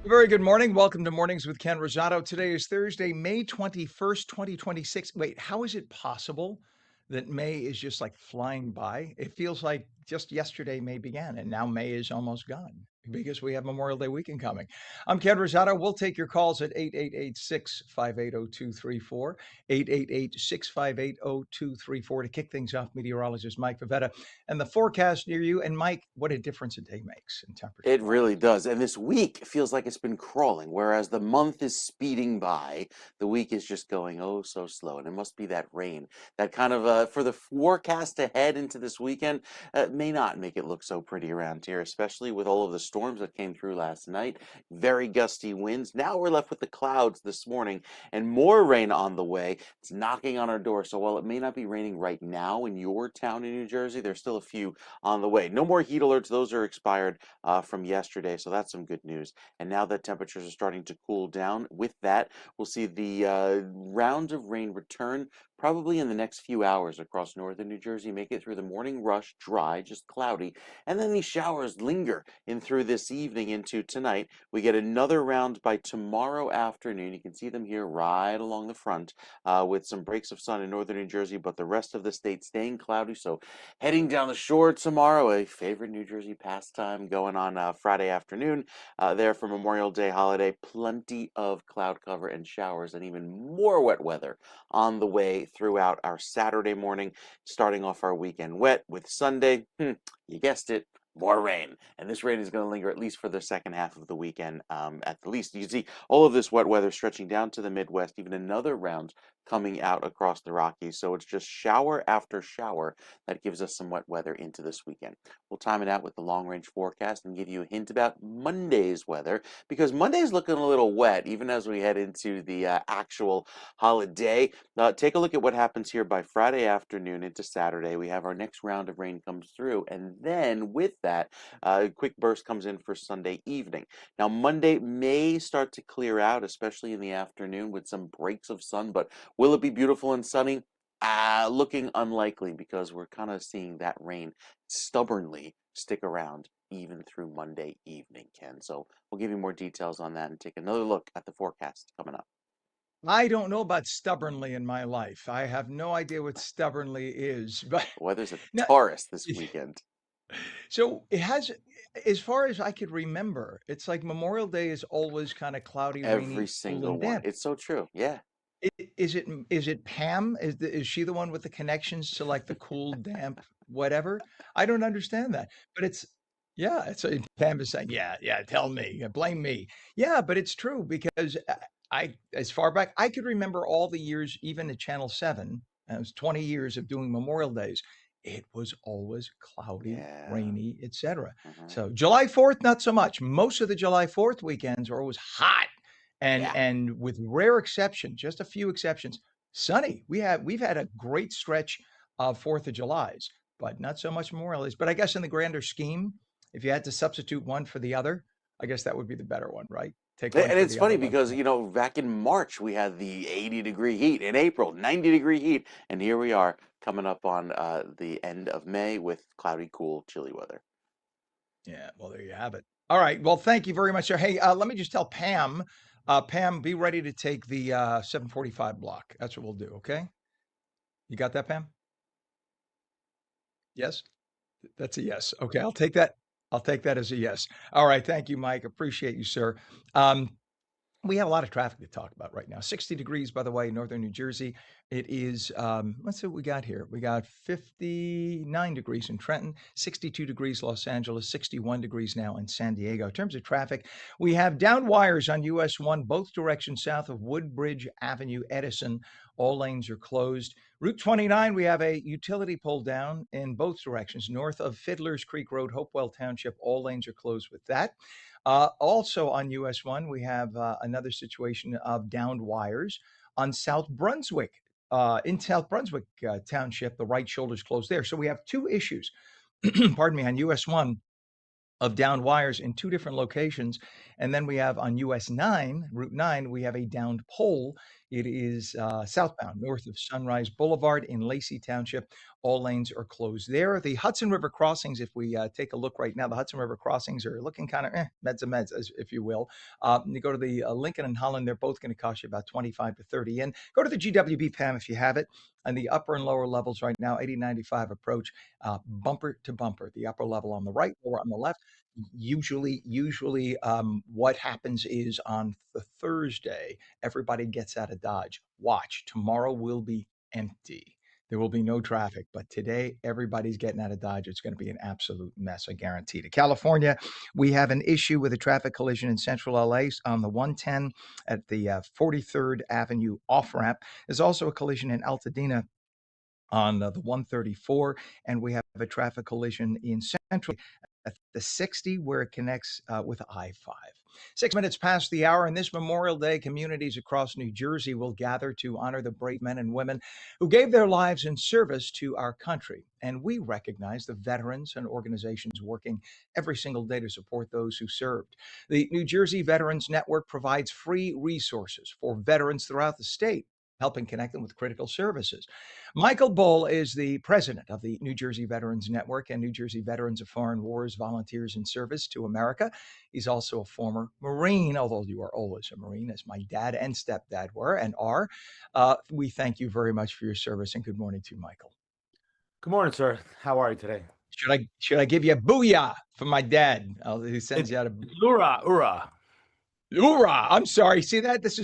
Very good morning. Welcome to Mornings with Ken Rosato. Today is Thursday, May 21st, 2026. Wait, how is it possible that May is just like flying by? It feels like just yesterday May began and now May is almost gone because we have Memorial Day weekend coming. I'm Ken Rosato. We'll take your calls at 888-658-0234, 888-658-0234 to kick things off. Meteorologist Mike Favetta and the forecast near you. And Mike, what a difference a day makes in It temperature-wise. really does. And this week feels like it's been crawling, whereas the month is speeding by. The week is just going oh so slow. And it must be that rain that kind of, for the forecast ahead into this weekend, may not make it look so pretty around here, especially with all of the storms that came through last night. Very gusty winds. Now we're left with the clouds this morning and more rain on the way. It's knocking on our door. So while it may not be raining right now in your town in New Jersey, there's still a few on the way. No more heat alerts. Those are expired from yesterday, so that's some good news. And now that temperatures are starting to cool down, with that, we'll see the round of rain return probably in the next few hours across northern New Jersey, make it through the morning rush dry, just cloudy, and then these showers linger in through this evening into tonight. We get another round by tomorrow afternoon. You can see them here right along the front with some breaks of sun in northern New Jersey, but the rest of the state staying cloudy. So heading down the shore tomorrow, a favorite New Jersey pastime going on Friday afternoon there for Memorial Day holiday. Plenty of cloud cover and showers and even more wet weather on the way throughout our Saturday morning, starting off our weekend wet with Sunday. You guessed it. More rain, and this rain is going to linger at least for the second half of the weekend. At the least, you see all of this wet weather stretching down to the Midwest, even another round coming out across the Rockies. So it's just shower after shower that gives us some wet weather into this weekend. We'll time it out with the long range forecast and give you a hint about Monday's weather, because Monday's looking a little wet even as we head into the actual holiday. Take a look at what happens here by Friday afternoon into Saturday. We have our next round of rain comes through, and then with that, a quick burst comes in for Sunday evening. Now, Monday may start to clear out, especially in the afternoon with some breaks of sun, but will it be beautiful and sunny? Looking unlikely, because we're kind of seeing that rain stubbornly stick around even through Monday evening, Ken. So we'll give you more details on that and take another look at the forecast coming up. I don't know about stubbornly in my life. I have no idea what stubbornly is, but The weather's a now, Taurus this weekend. so it has, as far as I could remember, it's like Memorial Day is always kind of cloudy, Every rainy, cool, single and one. damp. It's so true. Yeah. Is it Pam? Is she the one with the connections to like the cool, damp, whatever? I don't understand that, but it's yeah. It's Pam is saying, yeah, yeah. Tell me, blame me. Yeah, but it's true because as far back I could remember, all the years, even at Channel 7, and it was 20 years of doing Memorial Days. It was always cloudy, Yeah. rainy, etc. Hmm. So July 4th, not so much. Most of the July 4th weekends are always hot and Yeah. with rare exception, just a few exceptions, sunny. We've had a great stretch of 4th of Julys, but not so much Memorial Days. But I guess in the grander scheme, if you had to substitute one for the other, I guess that would be the better one, right? Take one And for it's the other funny like because, that. back in March, we had the 80-degree heat. In April, 90-degree heat. And here we are coming up on the end of May with cloudy, cool, chilly weather. Yeah, well, there you have it. All right. Well, thank you very much, sir. Hey, let me just tell Pam, Pam, be ready to take the 7:45 block. That's what we'll do. Okay. You got that, Pam? Yes. That's a yes. Okay, I'll take that. I'll take that as a yes. All right, thank you, Mike. Appreciate you, sir. Um, we have a lot of traffic to talk about right now. 60 degrees, by the way, northern New Jersey. It is, let's see what we got here. We got 59 degrees in Trenton, 62 degrees Los Angeles, 61 degrees now in San Diego. In terms of traffic, we have down wires on US 1, both directions south of Woodbridge Avenue, Edison. All lanes are closed. Route 29, we have a utility pole down in both directions, north of Fiddler's Creek Road, Hopewell Township. All lanes are closed with that. Also on US 1, we have another situation of downed wires on South Brunswick. In South Brunswick Township, the right shoulder is closed there. So we have two issues, pardon me, on US 1 of downed wires in two different locations. And then we have on US 9, Route 9, we have a downed pole It is southbound, north of Sunrise Boulevard in Lacey Township. All lanes are closed there. The Hudson River crossings, if we take a look right now, the Hudson River crossings are looking kind of meds and meds, if you will. You go to the Lincoln and Holland, they're both going to cost you about 25 to 30 in. Go to the GWB PAM if you have it. And the upper and lower levels right now, 8095 approach, bumper to bumper. The upper level on the right, lower on the left. Usually, what happens is on the Thursday, everybody gets out of Dodge. Watch, tomorrow will be empty. There will be no traffic, but today everybody's getting out of Dodge. It's going to be an absolute mess, I guarantee. To California, we have an issue with a traffic collision in central LA on the 110 at the 43rd Avenue off ramp. There's also a collision in Altadena on the 134, and we have a traffic collision in central at the 60 where it connects with I-5. 6 minutes past the hour, and this Memorial Day, communities across New Jersey will gather to honor the brave men and women who gave their lives in service to our country. And we recognize the veterans and organizations working every single day to support those who served. The New Jersey Veterans Network provides free resources for veterans throughout the state, helping connect them with critical services. Michael Bull is the president of the New Jersey Veterans Network and New Jersey Veterans of Foreign Wars Volunteers in Service to America. He's also a former Marine, although you are always a Marine, as my dad and stepdad were and are. We thank you very much for your service, and good morning to you, Michael. Good morning, sir. How are you today? Should I give you a booyah for my dad? He sends It's you out a Ura, Ura. hoorah. I'm sorry. See that? This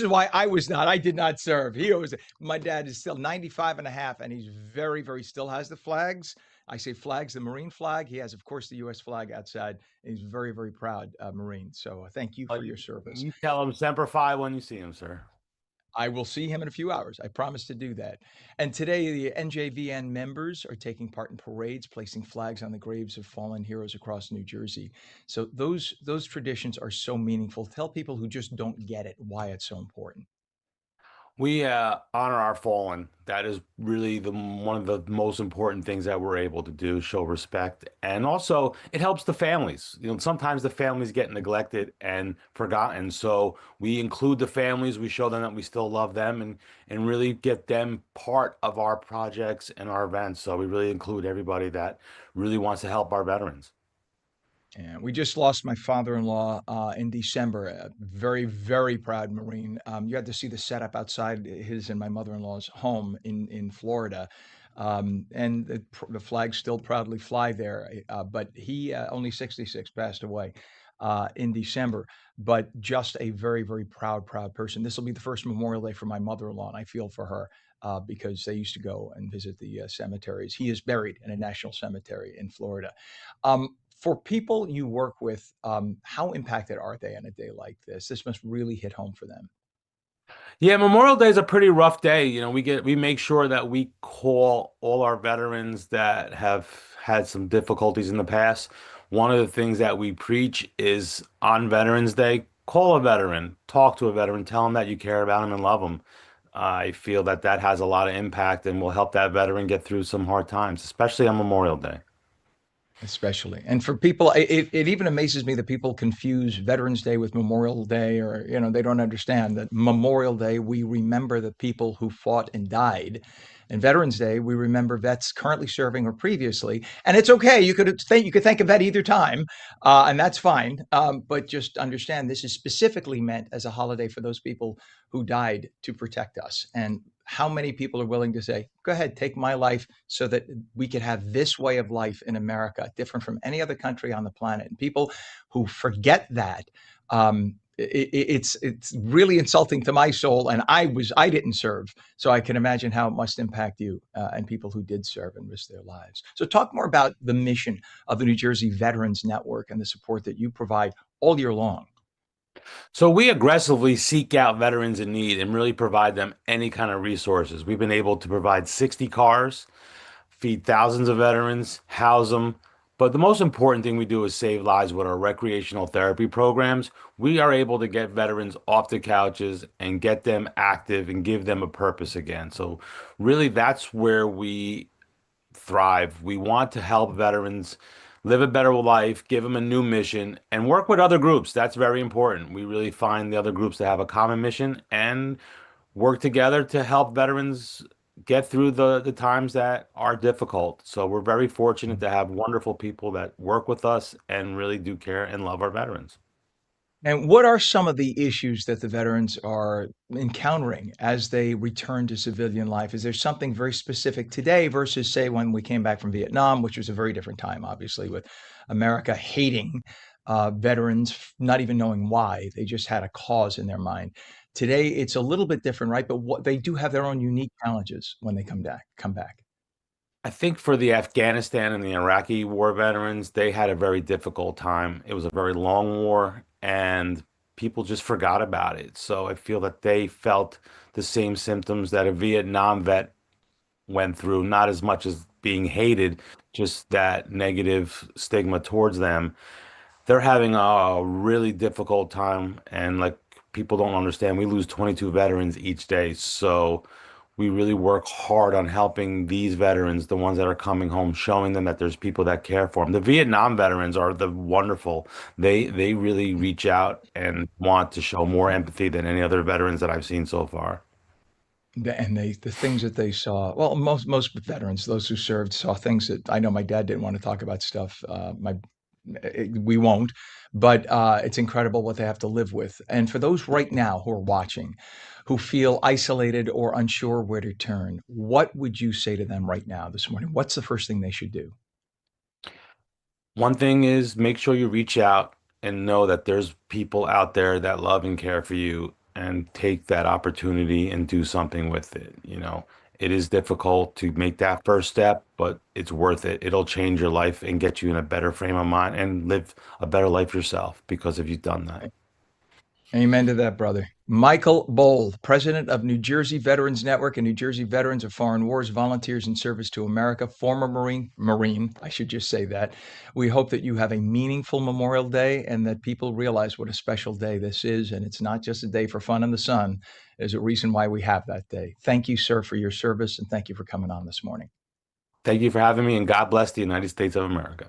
is why I was not. I did not serve. He was my dad is still 95 and a half, and he's very, very still has the flags. I say flags, the Marine flag. He has, of course, the US flag outside. And he's very, very proud Marine. So thank you for your service. You tell him Semper Fi when you see him, sir. I will see him in a few hours. I promise to do that. And today, the NJVN members are taking part in parades, placing flags on the graves of fallen heroes across New Jersey. So those traditions are so meaningful. Tell people who just don't get it why it's so important. We honor our fallen. That is really one of the most important things that we're able to do, show respect. And also, it helps the families. Sometimes the families get neglected and forgotten. So we include the families, we show them that we still love them and really get them part of our projects and our events. So we really include everybody that really wants to help our veterans. And we just lost my father-in-law in December. A very, very proud Marine. You had to see the setup outside his and my mother-in-law's home in Florida, and the flags still proudly fly there. But he, only 66, passed away in December. But just a very, very proud, proud person. This will be the first Memorial Day for my mother-in-law, and I feel for her. Because they used to go and visit the cemeteries. He is buried in a national cemetery in Florida. For people you work with, how impacted are they on a day like this? This must really hit home for them. Yeah, Memorial Day is a pretty rough day. We make sure that we call all our veterans that have had some difficulties in the past. One of the things that we preach is on Veterans Day, call a veteran, talk to a veteran, tell them that you care about them and love them. I feel that that has a lot of impact and will help that veteran get through some hard times, especially on Memorial Day. Especially. And for people, it even amazes me that people confuse Veterans Day with Memorial Day, or, they don't understand that Memorial Day, we remember the people who fought and died. And Veterans Day, we remember vets currently serving or previously. And it's okay. You could think of that either time, and that's fine. But just understand this is specifically meant as a holiday for those people who died to protect us. And how many people are willing to say, go ahead, take my life so that we could have this way of life in America, different from any other country on the planet. And people who forget that, it's really insulting to my soul. And I didn't serve, so I can imagine how it must impact you and people who did serve and risk their lives. So talk more about the mission of the New Jersey Veterans Network and the support that you provide all year long. So we aggressively seek out veterans in need and really provide them any kind of resources. We've been able to provide 60 cars, feed thousands of veterans, house them. But the most important thing we do is save lives with our recreational therapy programs. We are able to get veterans off the couches and get them active and give them a purpose again. So really that's where we thrive. We want to help veterans live a better life, give them a new mission, and work with other groups. That's very important. We really find the other groups that have a common mission, and work together to help veterans get through the times that are difficult. So we're very fortunate to have wonderful people that work with us and really do care and love our veterans. And what are some of the issues that the veterans are encountering as they return to civilian life? Is there something very specific today versus, say, when we came back from Vietnam, which was a very different time, obviously, with America hating veterans, not even knowing why. They just had a cause in their mind. Today, it's a little bit different, right? But what they do have their own unique challenges when they come back. Come back. I think for the Afghanistan and the Iraqi war veterans, they had a very difficult time. It was a very long war, and people just forgot about it. So I feel that they felt the same symptoms that a Vietnam vet went through, not as much as being hated, just that negative stigma towards them. They're having a really difficult time, and like people don't understand, we lose 22 veterans each day. So we really work hard on helping these veterans, the ones that are coming home, showing them that there's people that care for them. The Vietnam veterans are the wonderful. They really reach out and want to show more empathy than any other veterans that I've seen so far. And the things that they saw, well, most veterans, those who served, saw things that I know my dad didn't want to talk about stuff. We won't, but it's incredible what they have to live with. And for those right now who are watching, who feel isolated or unsure where to turn, what would you say to them right now this morning? What's the first thing they should do? One thing is make sure you reach out and know that there's people out there that love and care for you and take that opportunity and do something with it. It is difficult to make that first step, but it's worth it. It'll change your life and get you in a better frame of mind and live a better life yourself because of you've done that. Amen to that, brother. Michael Bohl, president of New Jersey Veterans Network and New Jersey Veterans of Foreign Wars, Volunteers in Service to America, former Marine, I should just say that. We hope that you have a meaningful Memorial Day and that people realize what a special day this is. And it's not just a day for fun in the sun. There's a reason why we have that day. Thank you, sir, for your service, and thank you for coming on this morning. Thank you for having me, and God bless the United States of America.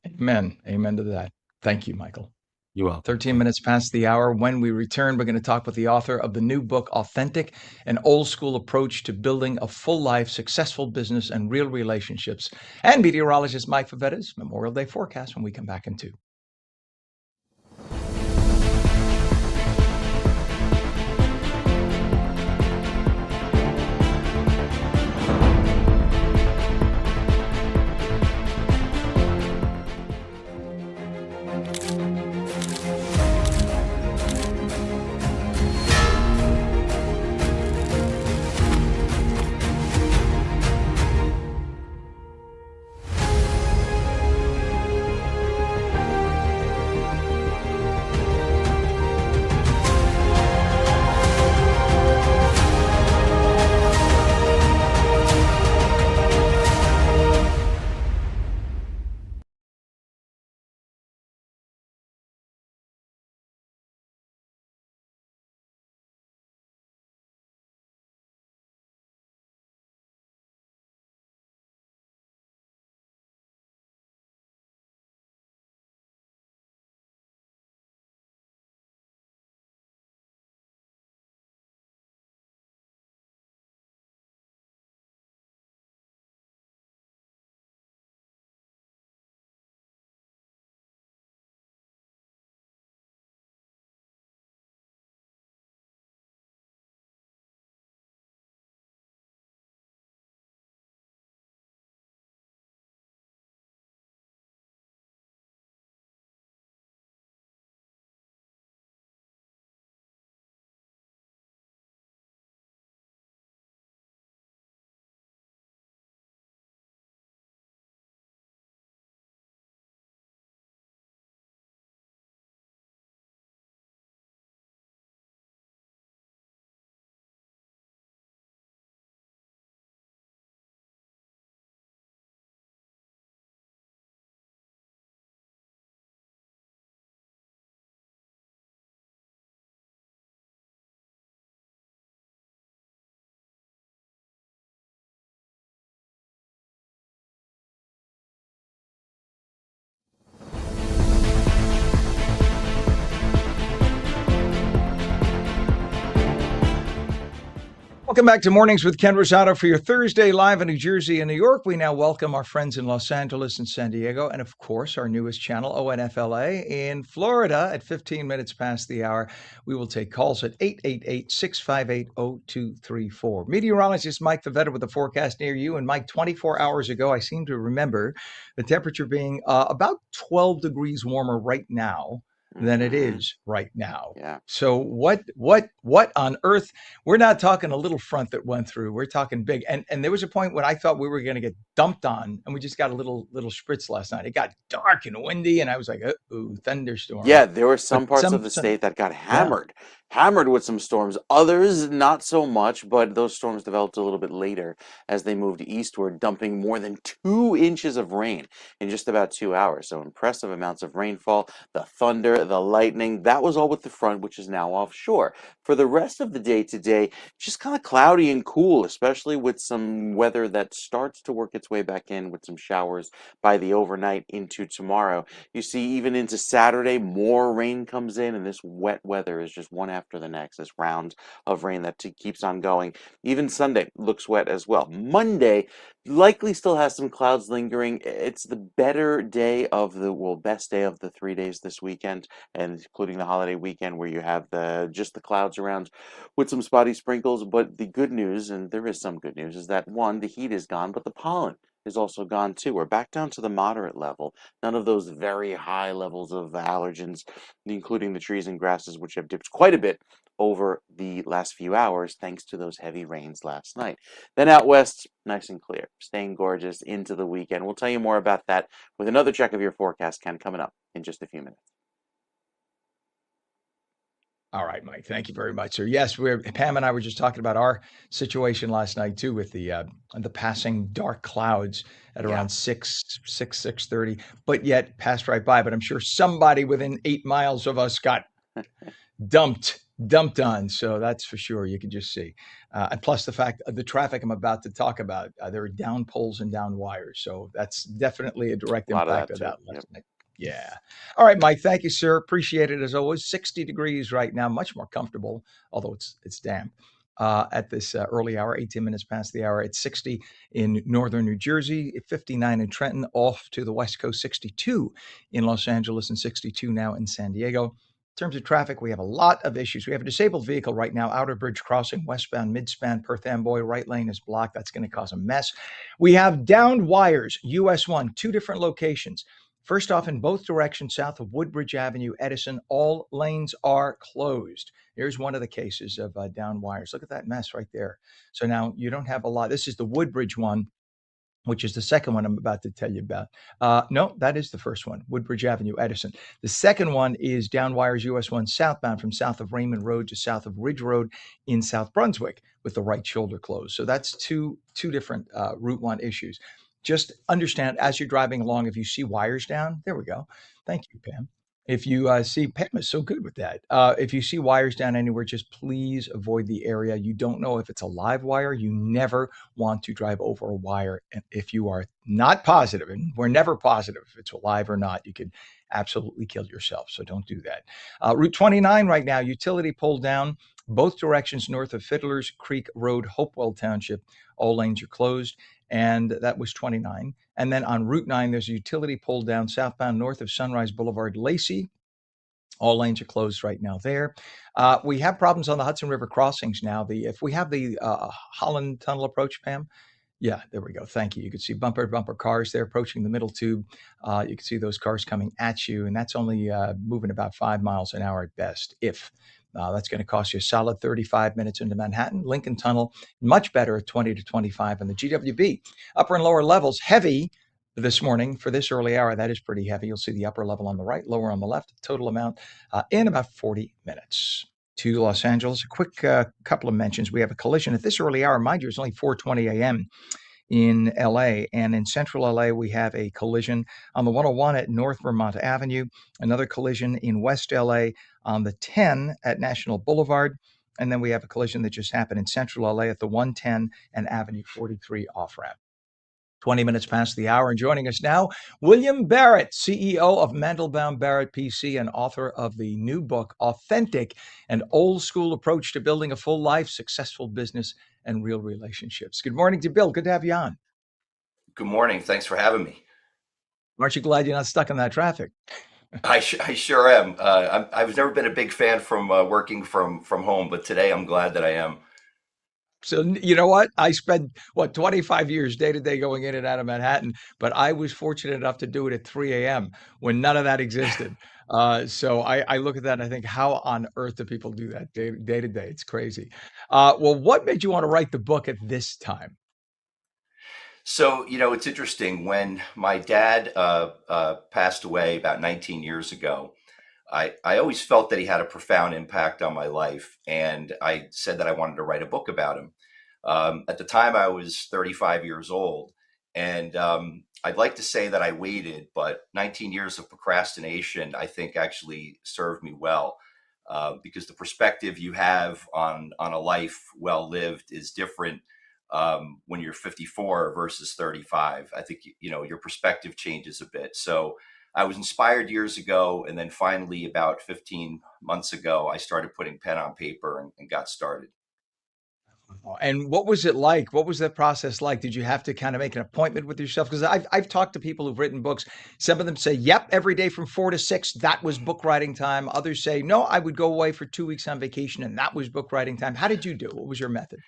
Amen. Amen to that. Thank you, Michael. You're welcome. 13 minutes past the hour. When we return, we're going to talk with the author of the new book, Authentic, an old school approach to building a full life, successful business, and real relationships. And meteorologist Mike Favetta's Memorial Day forecast when we come back in 2. Welcome back to Mornings with Ken Rosato for your Thursday live in New Jersey and New York. We now welcome our friends in Los Angeles and San Diego, and of course, our newest channel, ONFLA, in Florida at 15 minutes past the hour. We will take calls at 888-658-0234. Meteorologist Mike Favetta with the forecast near you. And Mike, 24 hours ago, I seem to remember the temperature being about 12 degrees warmer right now than it Hmm. is right now. Yeah. So what on earth? We're not talking a little front that went through. We're talking big. And there was a point when I thought we were going to get dumped on, and we just got a little spritz last night. It got dark and windy, and I was like, "Oh, thunderstorm." Yeah, there were But some parts of the some state that got yeah. hammered with some storms. Others, not so much, but those storms developed a little bit later as they moved eastward, dumping more than 2 inches of rain in just about 2 hours. So impressive amounts of rainfall, the thunder, the lightning. That was all with the front, which is now offshore. For the rest of the day today, just kind of cloudy and cool, especially with some weather that starts to work its way back in with some showers by the overnight into tomorrow. You see, even into Saturday, more rain comes in, and this wet weather is just one after the next. This round of rain that keeps on going. Even Sunday looks wet as well. Monday likely still has some clouds lingering. It's the better day of the, well, best day of the 3 days this weekend, and including the holiday weekend where you have just the clouds around with some spotty sprinkles. But the good news, and there is some good news, is that one, the heat is gone, but the pollen is also gone too. We're back down to the moderate level. None of those very high levels of allergens, including the trees and grasses, which have dipped quite a bit over the last few hours, thanks to those heavy rains last night. Then out west, nice and clear, staying gorgeous into the weekend. We'll tell you more about that with another check of your forecast, Ken, coming up in just a few minutes. All right, Mike. Thank you very much, sir. Yes, Pam and I were just talking about our situation last night too, with the passing dark clouds at Yeah. around 6:30, but yet passed right by. But I'm sure somebody within 8 miles of us got dumped on. So that's for sure. You can just see. And plus the fact of the traffic I'm about to talk about, there are down poles and down wires. So that's definitely a direct A lot of impact that of too. that Yep. last night. Yeah. All right, Mike. Thank you, sir. Appreciate it as always. 60 degrees right now, much more comfortable, although it's damp. At this early hour, 18 minutes past the hour. It's 60 in northern New Jersey, 59 in Trenton, off to the West Coast, 62 in Los Angeles, and 62 now in San Diego. In terms of traffic, we have a lot of issues. We have a disabled vehicle right now, Outer Bridge Crossing, westbound, midspan, Perth Amboy, right lane is blocked. That's going to cause a mess. We have downed wires, US 1, two different locations. First off, in both directions, south of Woodbridge Avenue, Edison, all lanes are closed. Here's one of the cases of down wires. Look at that mess right there. So now you don't have a lot. This is the Woodbridge one, which is the second one I'm about to tell you about. No, that is the first one, Woodbridge Avenue, Edison. The second one is down wires US 1 southbound from south of Raymond Road to south of Ridge Road in South Brunswick with the right shoulder closed. So that's two different Route 1 issues. Just understand as you're driving along, if you see wires down, there we go. Thank you, Pam. If you see, Pam is so good with that. If you see wires down anywhere, just please avoid the area. You don't know if it's a live wire. You never want to drive over a wire. And if you are not positive, and we're never positive if it's alive or not, you could absolutely kill yourself. So don't do that. Route 29 right now, utility pole down, both directions north of Fiddler's Creek Road, Hopewell Township. All lanes are closed. And that was 29. And then on Route 9, there's a utility pole down southbound north of Sunrise Boulevard, Lacey. All lanes are closed right now there. We have problems on the Hudson River crossings now. If we have the Holland Tunnel approach, Pam, yeah, there we go. Thank you. You can see bumper to bumper cars there approaching the middle tube. You can see those cars coming at you, and that's only moving about 5 miles an hour at best. If that's going to cost you a solid 35 minutes into Manhattan. Lincoln Tunnel, much better at 20 to 25. And the GWB, upper and lower levels, heavy this morning for this early hour. That is pretty heavy. You'll see the upper level on the right, lower on the left, total amount in about 40 minutes. To Los Angeles, a quick couple of mentions. We have a collision at this early hour. Mind you, it's only 4:20 a.m. in LA. And in central LA, we have a collision on the 101 at North Vermont Avenue, another collision in West LA on the 10 at National Boulevard. And then we have a collision that just happened in central LA at the 110 and Avenue 43 off ramp. 20 minutes past the hour, and joining us now, William Barrett, CEO of Mandelbaum Barrett PC and author of the new book, Authentic: An Old School Approach to Building a Full Life, Successful Business and real relationships. Good morning to Bill. Good to have you on. Good morning. Thanks for having me. Aren't you glad you're not stuck in that traffic? I sure am. I've never been a big fan from working from home, but today I'm glad that I am. So you know what? I spent 25 years day to day going in and out of Manhattan, but I was fortunate enough to do it at 3 a.m. when none of that existed. So I look at that and I think, how on earth do people do that day to day? It's crazy. Well, what made you want to write the book at this time? So, it's interesting. When my dad passed away about 19 years ago, I always felt that he had a profound impact on my life. And I said that I wanted to write a book about him. At the time, I was 35 years old. And I'd like to say that I waited, but 19 years of procrastination, I think, actually served me well. Because the perspective you have on a life well lived is different when you're 54 versus 35. I think, your perspective changes a bit. So I was inspired years ago. And then finally, about 15 months ago, I started putting pen on paper and got started. And what was it like? What was that process like? Did you have to kind of make an appointment with yourself? Because I've talked to people who've written books. Some of them say, "Yep, every day from 4 to 6, that was book writing time." Others say, "No, I would go away for 2 weeks on vacation, and that was book writing time." How did you do? What was your method?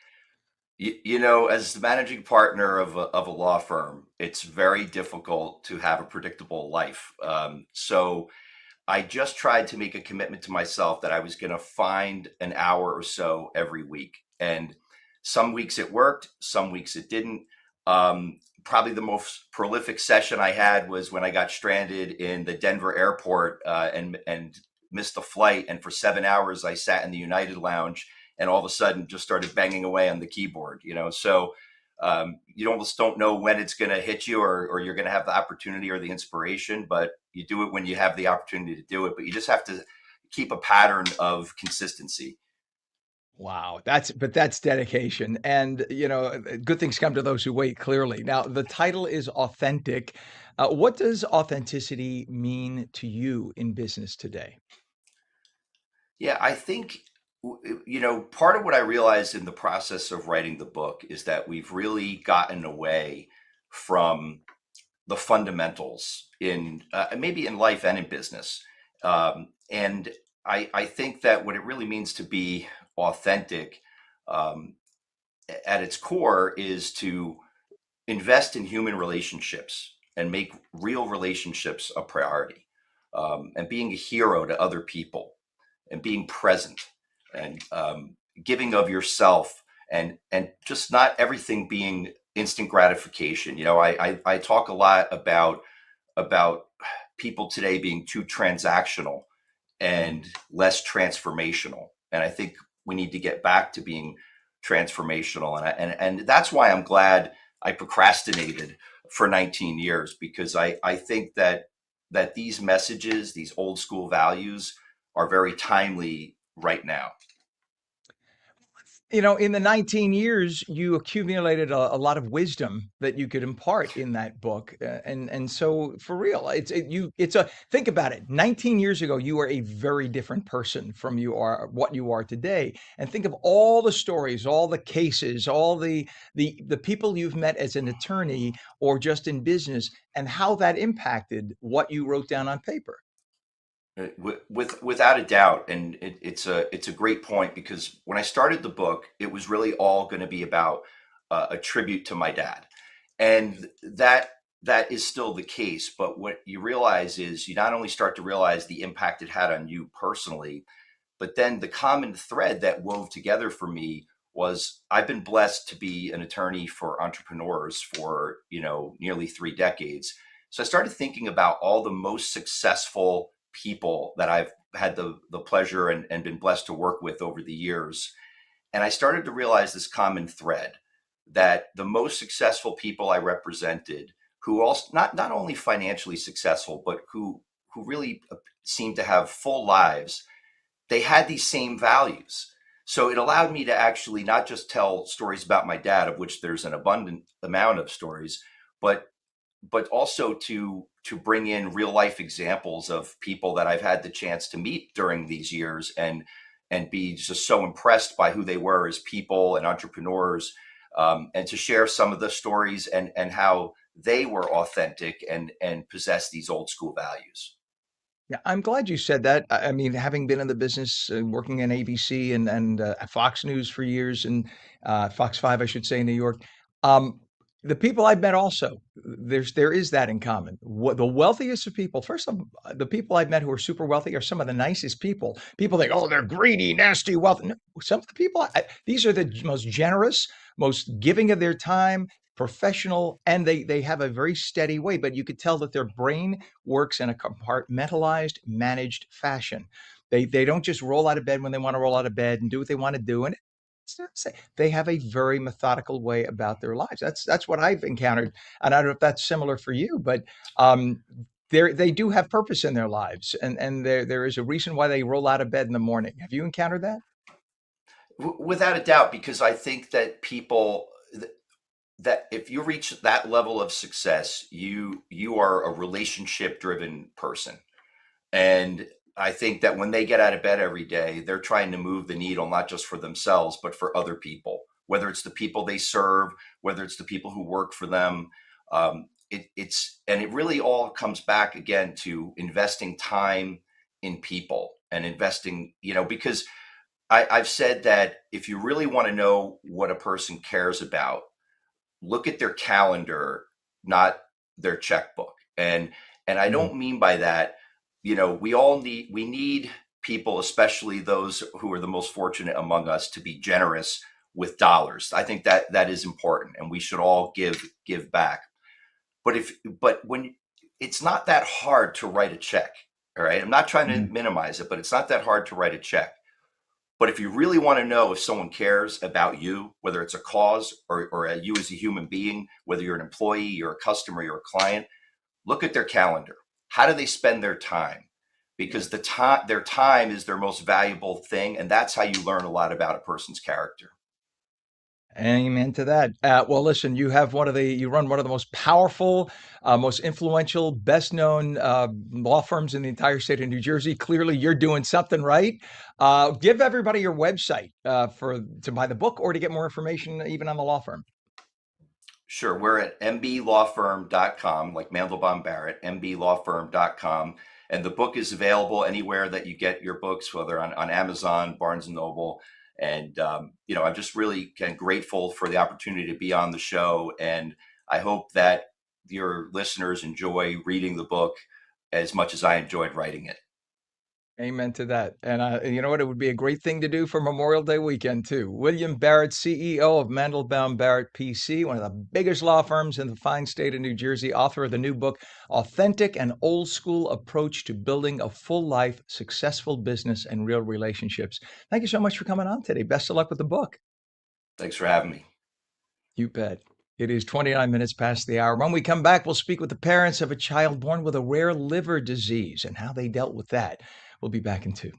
As the managing partner of a law firm, it's very difficult to have a predictable life. So I just tried to make a commitment to myself that I was going to find an hour or so every week. And some weeks it worked, some weeks it didn't. Probably the most prolific session I had was when I got stranded in the Denver airport and missed a flight. And for 7 hours, I sat in the United Lounge and all of a sudden just started banging away on the keyboard. So you almost don't know when it's going to hit you, or you're going to have the opportunity or the inspiration, but you do it when you have the opportunity to do it. But you just have to keep a pattern of consistency. Wow, that's dedication. And good things come to those who wait, clearly. Now, the title is Authentic. What does authenticity mean to you in business today? Yeah, I think, part of what I realized in the process of writing the book is that we've really gotten away from the fundamentals in maybe in life and in business. And I think that what it really means to be authentic, um, at its core, is to invest in human relationships and make real relationships a priority, and being a hero to other people and being present and giving of yourself, and just not everything being instant gratification. I talk a lot about people today being too transactional and less transformational. And I think we need to get back to being transformational. And that's why I'm glad I procrastinated for 19 years, because I think that these messages, these old school values, are very timely right now. In the 19 years, you accumulated a lot of wisdom that you could impart in that book. And so for real, think about it. 19 years ago, you were a very different person from what you are today. And think of all the stories, all the cases, all the people you've met as an attorney or just in business, and how that impacted what you wrote down on paper. Without a doubt, and it's a great point, because when I started the book, it was really all going to be about a tribute to my dad, and that is still the case. But what you realize is, you not only start to realize the impact it had on you personally, but then the common thread that wove together for me was, I've been blessed to be an attorney for entrepreneurs for nearly 3 decades. So I started thinking about all the most successful people that I've had the pleasure and been blessed to work with over the years. And I started to realize this common thread, that the most successful people I represented, who also not only financially successful, but who really seemed to have full lives, they had these same values. So it allowed me to actually not just tell stories about my dad, of which there's an abundant amount of stories, but also to bring in real life examples of people that I've had the chance to meet during these years, and be just so impressed by who they were as people and entrepreneurs, and to share some of the stories and how they were authentic and possess these old school values. Yeah, I'm glad you said that. I mean, having been in the business, working in ABC and Fox News for years, and Fox 5, I should say, in New York, um, the people I've met also, there is that in common. The wealthiest of people, first of the people I've met who are super wealthy are some of the nicest people. People think, oh, they're greedy, nasty, wealthy. No, some of the people, these are the most generous, most giving of their time, professional, and they have a very steady way. But you could tell that their brain works in a compartmentalized, managed fashion. They don't just roll out of bed when they want to roll out of bed and do what they want to do. And they have a very methodical way about their lives. That's what I've encountered, and I don't know if that's similar for you, but they do have purpose in their lives, and there is a reason why they roll out of bed in the morning. Have you encountered that? Without a doubt, because I think that that if you reach that level of success, you are a relationship driven person. And I think that when they get out of bed every day, they're trying to move the needle, not just for themselves, but for other people, whether it's the people they serve, whether it's the people who work for them. And it really all comes back again to investing time in people and investing, because I've said that if you really want to know what a person cares about, look at their calendar, not their checkbook. And I Mhm. don't mean by that, we need people, especially those who are the most fortunate among us, to be generous with dollars. I think that is important, and we should all give back. But when it's not that hard to write a check, all right? I'm not trying to Mhm. minimize it, but it's not that hard to write a check. But if you really want to know if someone cares about you, whether it's a cause or you as a human being, whether you're an employee, you're a customer, you're a client, look at their calendar. How do they spend their time? Because their time is their most valuable thing, and that's how you learn a lot about a person's character. Amen to that. Well, listen, you run one of the most powerful, most influential, best known law firms in the entire state of New Jersey. Clearly, you're doing something right. Give everybody your website to buy the book or to get more information, even on the law firm. Sure, we're at mblawfirm.com, like Mandelbaum Barrett, mblawfirm.com. And the book is available anywhere that you get your books, whether on Amazon, Barnes and Noble. And, I'm just really grateful for the opportunity to be on the show. And I hope that your listeners enjoy reading the book as much as I enjoyed writing it. Amen to that. And you know what? It would be a great thing to do for Memorial Day weekend, too. William Barrett, CEO of Mandelbaum Barrett PC, one of the biggest law firms in the fine state of New Jersey, author of the new book, Authentic and Old School Approach to Building a Full Life, Successful Business, and Real Relationships. Thank you so much for coming on today. Best of luck with the book. Thanks for having me. You bet. It is 29 minutes past the hour. When we come back, we'll speak with the parents of a child born with a rare liver disease and how they dealt with that. We'll be back in 2.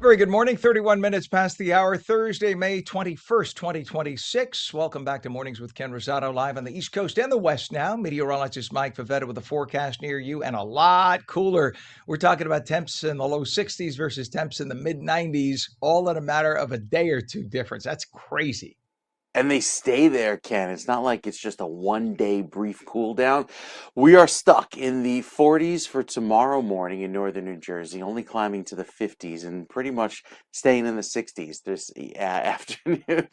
Very good morning. 31 minutes past the hour, Thursday, May 21st, 2026. Welcome back to Mornings with Ken Rosato, live on the East Coast and the West now. Meteorologist Mike Favetta with a forecast near you and a lot cooler. We're talking about temps in the low 60s versus temps in the mid 90s, all in a matter of a day or two difference. That's crazy. And they stay there, Ken. It's not like it's just a one-day brief cool down. We are stuck in the 40s for tomorrow morning in northern New Jersey, only climbing to the 50s and pretty much staying in the 60s this afternoon.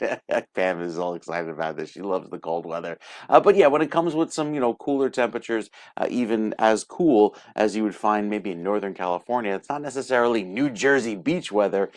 Pam is all excited about this. She loves the cold weather. But yeah, when it comes with some, cooler temperatures, even as cool as you would find maybe in Northern California, it's not necessarily New Jersey beach weather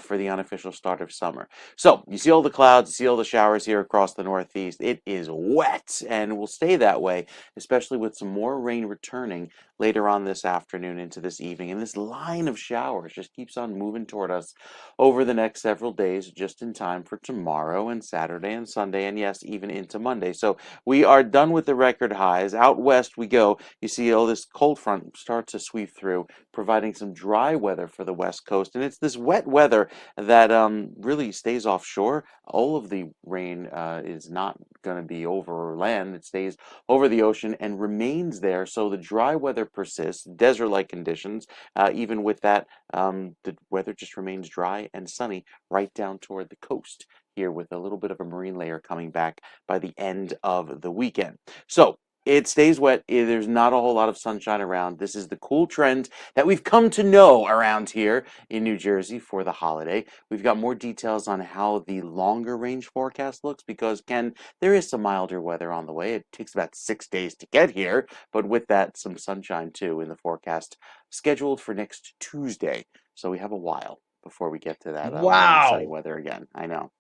for the unofficial start of summer. So you see all the clouds, you see all the showers here across the Northeast. It is wet and will stay that way, especially with some more rain returning later on this afternoon into this evening. And this line of showers just keeps on moving toward us over the next several days, just in time for tomorrow and Saturday and Sunday, and yes, even into Monday. So we are done with the record highs. Out west we go. You see all this cold front start to sweep through, providing some dry weather for the West Coast. And it's this wet weather that really stays offshore. All of the rain is not going to be over land. It stays over the ocean and remains there. So the dry weather persists, desert-like conditions. Even with that, the weather just remains dry and sunny right down toward the coast here, with a little bit of a marine layer coming back by the end of the weekend. So it stays wet. There's not a whole lot of sunshine around. This is the cool trend that we've come to know around here in New Jersey for the holiday. We've got more details on how the longer range forecast looks because, Ken, there is some milder weather on the way. It takes about 6 days to get here, but with that, some sunshine too in the forecast scheduled for next Tuesday. So we have a while before we get to that warm, sunny Wow. weather again. I know.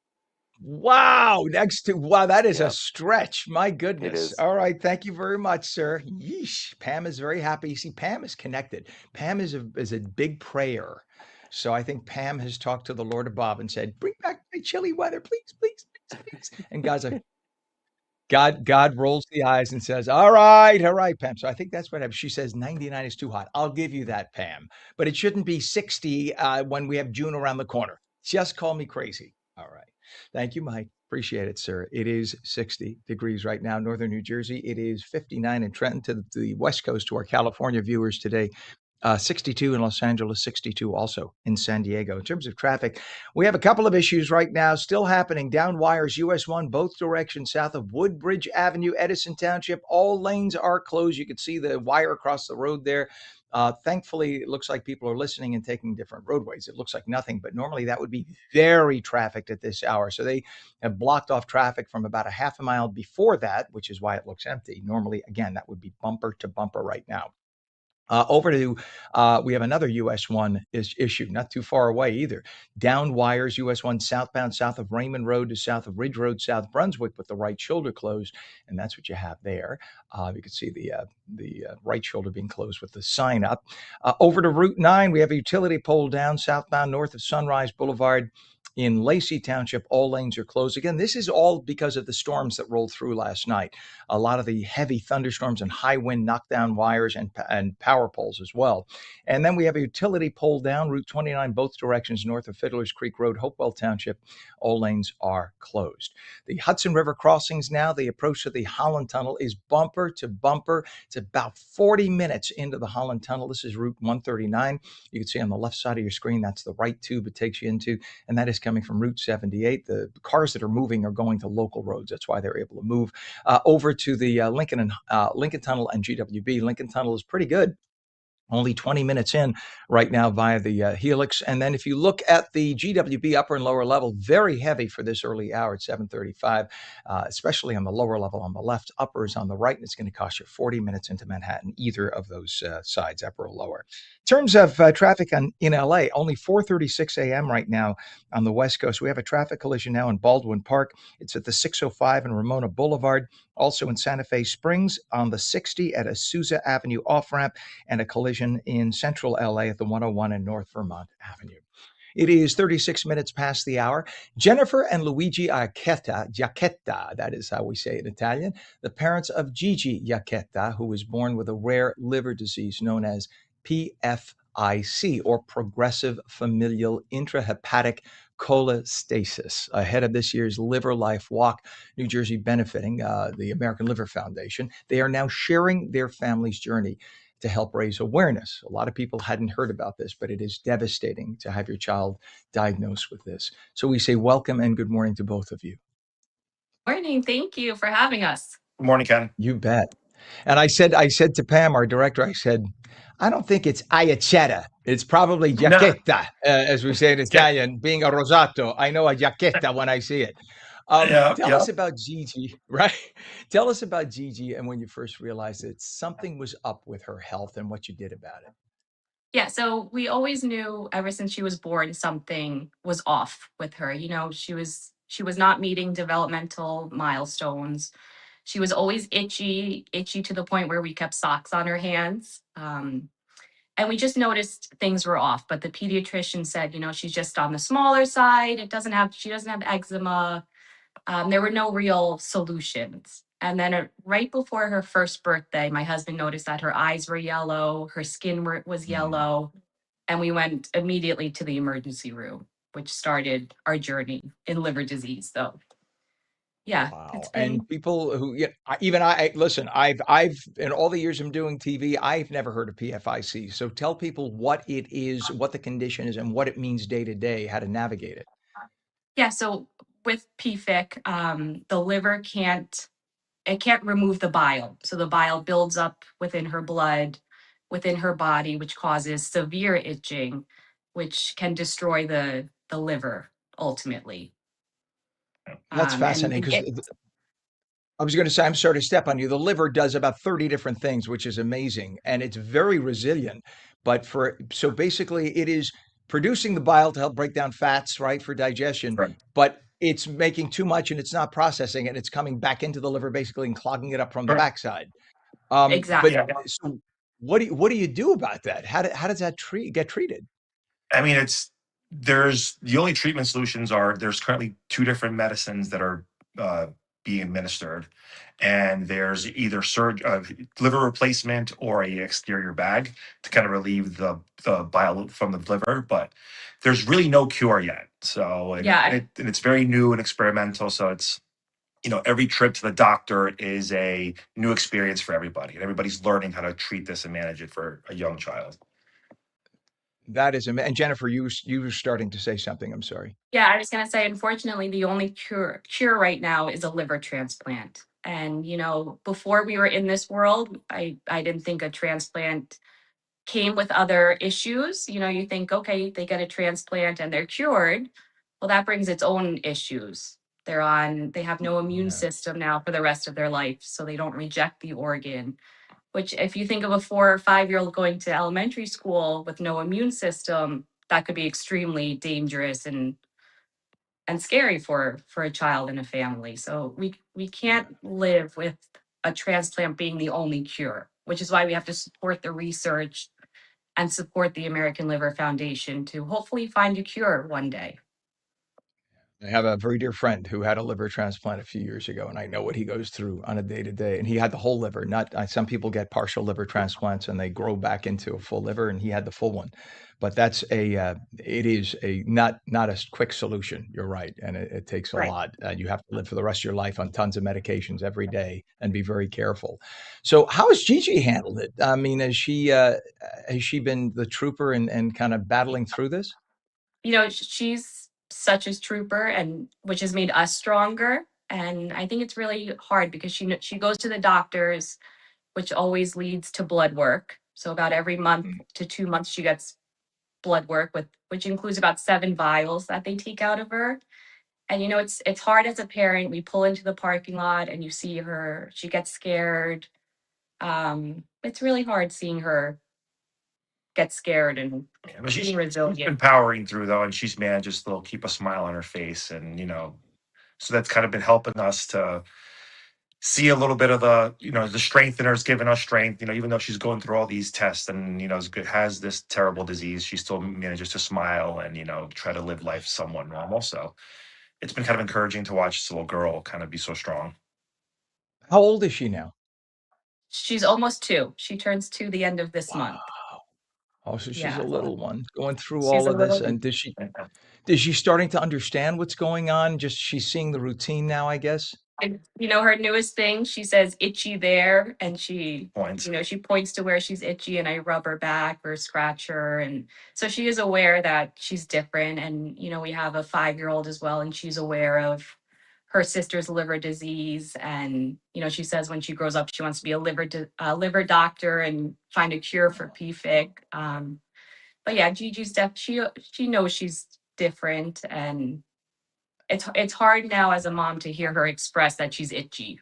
Wow. Wow, that is a Yeah, stretch. My it goodness. is. All right. Thank you very much, sir. Yeesh. Pam is very happy. You see, Pam is connected. Pam is a big prayer. So I think Pam has talked to the Lord above and said, bring back my chilly weather, please, please, please, please. And God's like, God rolls the eyes and says, all right, Pam. So I think that's what happens. She says 99 is too hot. I'll give you that, Pam. But it shouldn't be 60 when we have June around the corner. Just call me crazy. All right. Thank you, Mike. Appreciate it, sir. It is 60 degrees right now, northern New Jersey. It is 59 in Trenton to the West Coast to our California viewers today. 62 in Los Angeles, 62 also in San Diego. In terms of traffic, we have a couple of issues right now still happening. Down wires, US 1, both directions south of Woodbridge Avenue, Edison Township. All lanes are closed. You can see the wire across the road there. Thankfully, it looks like people are listening and taking different roadways. It looks like nothing, but normally that would be very trafficked at this hour. So they have blocked off traffic from about a half a mile before that, which is why it looks empty. Normally, again, that would be bumper to bumper right now. Over to we have another US 1 is issue, not too far away either. Down wires, US 1 southbound, south of Raymond Road to south of Ridge Road, South Brunswick, with the right shoulder closed, and that's what you have there. You can see the right shoulder being closed with the sign up. Over to Route 9, we have a utility pole down southbound north of Sunrise Boulevard. In Lacey Township, all lanes are closed. Again, this is all because of the storms that rolled through last night. A lot of the heavy thunderstorms and high wind knocked down wires and power poles as well. And then we have a utility pole down Route 29, both directions north of Fiddler's Creek Road, Hopewell Township. All lanes are closed. The Hudson River crossings now, the approach to the Holland Tunnel is bumper to bumper. It's about 40 minutes into the Holland Tunnel. This is Route 139. You can see on the left side of your screen, that's the right tube it takes you into, and that is coming from Route 78. The cars that are moving are going to local roads. That's why they're able to move over to the Lincoln Tunnel and GWB. Lincoln Tunnel is pretty good. Only 20 minutes in right now via the Helix. And then if you look at the GWB upper and lower level, very heavy for this early hour at 7:35, especially on the lower level on the left. Upper is on the right, and it's going to cost you 40 minutes into Manhattan, either of those sides, upper or lower. In terms of traffic in LA, only 4:36 a.m. right now on the West Coast. We have a traffic collision now in Baldwin Park. It's at the 605 and Ramona Boulevard. Also in Santa Fe Springs on the 60 at Azusa Avenue off-ramp, and a collision in central LA at the 101 and North Vermont Avenue. It is 36 minutes past the hour. Jennifer and Luigi Giacchetta, that is how we say it in Italian, the parents of Gigi Giacchetta, who was born with a rare liver disease known as PFIC. PFIC, or progressive familial intrahepatic cholestasis, ahead of this year's Liver Life Walk, New Jersey benefiting the American Liver Foundation. They are now sharing their family's journey to help raise awareness. A lot of people hadn't heard about this, but it is devastating to have your child diagnosed with this. So we say welcome and good morning to both of you. Morning. Thank you for having us. Good morning, Ken. You bet. And I said to Pam, our director, I said, I don't think it's ayacetta. It's probably No, giacchetta, as we say in yeah, Italian. Being a Rosato, I know a giacchetta when I see it. yeah, Tell yeah. us about Gigi, right? Tell us about Gigi and when you first realized that something was up with her health and what you did about it. Yeah, so we always knew ever since she was born something was off with her. She was not meeting developmental milestones. She was always itchy, itchy to the point where we kept socks on her hands. And we just noticed things were off. But the pediatrician said, she's just on the smaller side. She doesn't have eczema. There were no real solutions. And then right before her first birthday, my husband noticed that her eyes were yellow, her skin was Mm. yellow, and we went immediately to the emergency room, which started our journey in liver disease. So, yeah, it's Wow. And been, people who, yeah, even listen, in all the years I'm doing TV, I've never heard of PFIC. So tell people what it is, what the condition is, and what it means day to day, how to navigate it. yeah. So with PFIC, the liver it can't remove the bile. So the bile builds up within her blood, within her body, which causes severe itching, which can destroy the liver ultimately. That's And fascinating because I was going to say, I'm sorry to step on you. The liver does about 30 different things, which is amazing, and it's very resilient. So basically, it is producing the bile to help break down fats, right, for digestion, Right, but it's making too much and it's not processing it. And it's coming back into the liver basically and clogging it up from the right. backside. But Yeah. exactly. so what do you do about that? How does that get treated? I mean, there's the only treatment solutions are there's currently two different medicines that are uh, being administered, and there's either liver replacement or a exterior bag to kind of relieve the bile from the liver, but there's really no cure yet. So, Yeah, and it's very new and experimental. So it's every trip to the doctor is a new experience for everybody, and everybody's learning how to treat this and manage it for a young child. That is, and Jennifer, you were starting to say something. I'm sorry. yeah. I was gonna say, unfortunately, the only cure right now is a liver transplant. And before we were in this world, I didn't think a transplant came with other issues. You think, okay, they get a transplant and they're cured. Well, that brings its own issues. They have no immune Yeah. system now for the rest of their life, so they don't reject the organ. Which, if you think of a 4 or 5 year old going to elementary school with no immune system, that could be extremely dangerous and scary for a child and a family. So we Yeah. can't live with a transplant being the only cure, which is why we have to support the research and support the American Liver Foundation to hopefully find a cure one day. I have a very dear friend who had a liver transplant a few years ago, and I know what he goes through on a day to day. And he had the whole liver. Not some people get partial liver transplants and they grow back into a full liver, and he had the full one. But it is a not a quick solution. You're right, and it takes a Right. lot. You have to live for the rest of your life on tons of medications every day and be very careful. So, how has Gigi handled it? I mean, has she been the trooper and kind of battling through this? She's such a trooper, and which has made us stronger. And I think it's really hard because she goes to the doctors, which always leads to blood work. So about every month Mm. to 2 months, she gets blood work which includes about 7 vials that they take out of her. And it's hard as a parent. We pull into the parking lot and you see her, she gets scared. It's really hard seeing her get scared and Yeah, but being she's been resilient. powering through though, and she's managed to still keep a smile on her face, and so that's kind of been helping us to see a little bit of the strength in her has given us strength. Even though she's going through all these tests and has this terrible disease, she still manages to smile and try to live life somewhat normal. So it's been kind of encouraging to watch this little girl kind of be so strong. How old is she now? She's almost 2. She turns 2 the end of this month. Wow. Oh, so she's a Yeah, little one going through she's all a of this. little. And is she starting to understand what's going on? Just she's seeing the routine now, I guess? And her newest thing, she says itchy there, and Points. she points to where she's itchy, and I rub her back or scratch her. And so she is aware that she's different. And, we have a 5-year-old as well, and she's aware of her sister's liver disease. And, she says when she grows up, she wants to be a liver doctor and find a cure for PFIC. But yeah, Gigi's she knows she's different, and it's hard now as a mom to hear her express that she's itchy.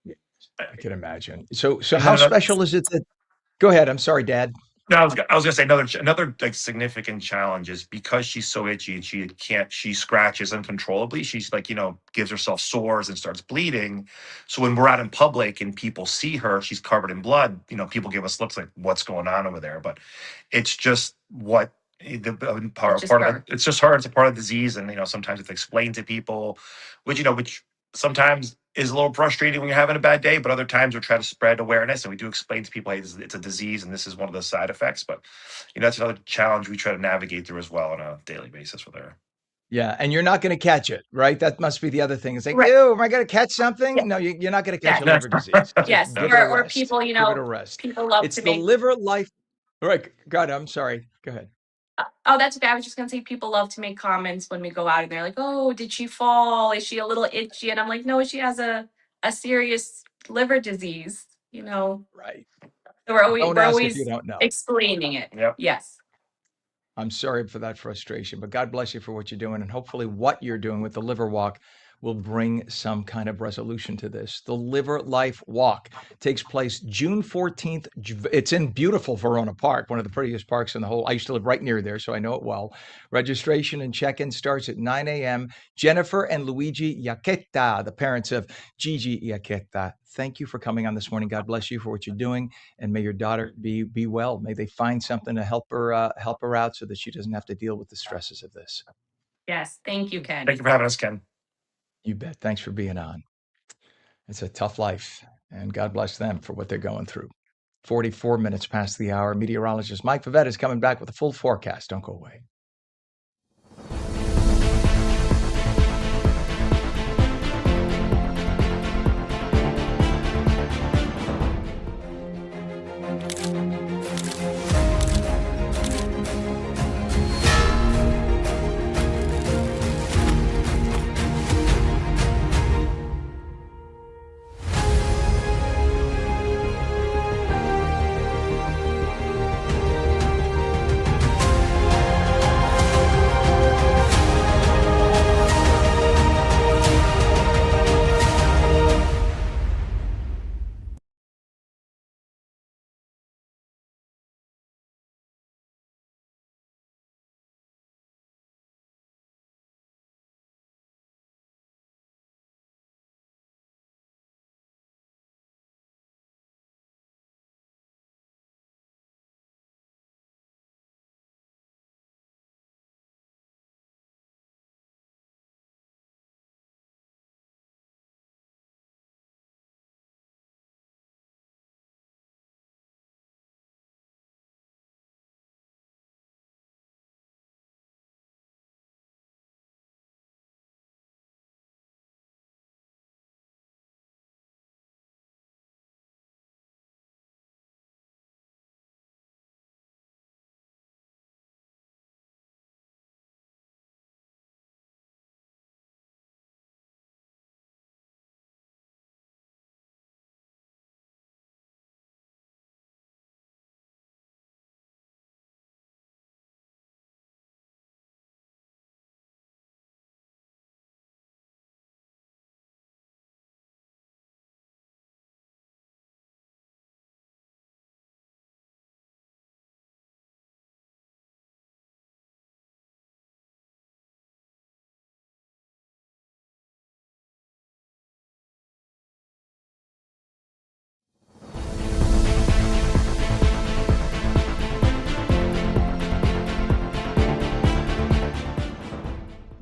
Yeah, I can imagine. So And then how special is it that go ahead. I'm sorry, Dad. no, I was gonna say another like significant challenge is because she's so itchy and she scratches uncontrollably. She's like, gives herself sores and starts bleeding. So when we're out in public and people see her, she's covered in blood. People give us looks like, what's going on over there? But it's just what the It's just part of her. it. It's just her. It's a part of the disease, and sometimes it's explained to people, which sometimes is a little frustrating when you're having a bad day, but other times we try to spread awareness and we do explain to people, hey, it's a disease and this is one of the side effects. But that's another challenge we try to navigate through as well on a daily basis with her. Yeah, and you're not going to catch it, right? That must be the other thing. It's like, Right. ew, am I going to catch Yeah. something? No, you're not going to catch Yeah. a liver disease. Just Yes. give it a Or rest. people, Give it a rest. people love It's to the make. liver life. Right. God, I'm sorry. Go ahead. Oh, that's okay. I was just gonna say people love to make comments when we go out, and they're like, "Oh, did she fall? Is she a little itchy?" And I'm like, "No, she has a serious liver disease." Right. So we're always Don't ask if you don't know. explaining it. Yep. Yes. I'm sorry for that frustration, but God bless you for what you're doing. And hopefully, what you're doing with the Liver Walk will bring some kind of resolution to this. The Liver Life Walk takes place June 14th. It's in beautiful Verona Park, one of the prettiest parks in the whole. I used to live right near there, so I know it well. Registration and check in starts at 9 a.m. Jennifer and Luigi Iaqueta, the parents of Gigi Iaqueta, thank you for coming on this morning. God bless you for what you're doing, and may your daughter be well. May they find something to help her out so that she doesn't have to deal with the stresses of this. Yes. Thank you, Ken. Thank you for having us, Ken. You bet. Thanks for being on. It's a tough life, and God bless them for what they're going through. 44 minutes past the hour. Meteorologist Mike Favetta is coming back with a full forecast. Don't go away.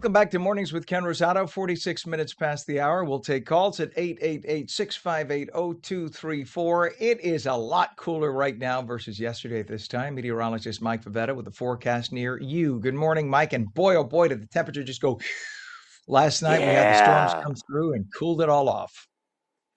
Welcome back to Mornings with Ken Rosato. 46 minutes past the hour. We'll take calls at 888-658-0234. It is a lot cooler right now versus yesterday at this time. Meteorologist Mike Favetta with the forecast near you. Good morning, Mike. And boy, oh boy, did the temperature just go. Last night we had the storms Yeah. come through and cooled it all off.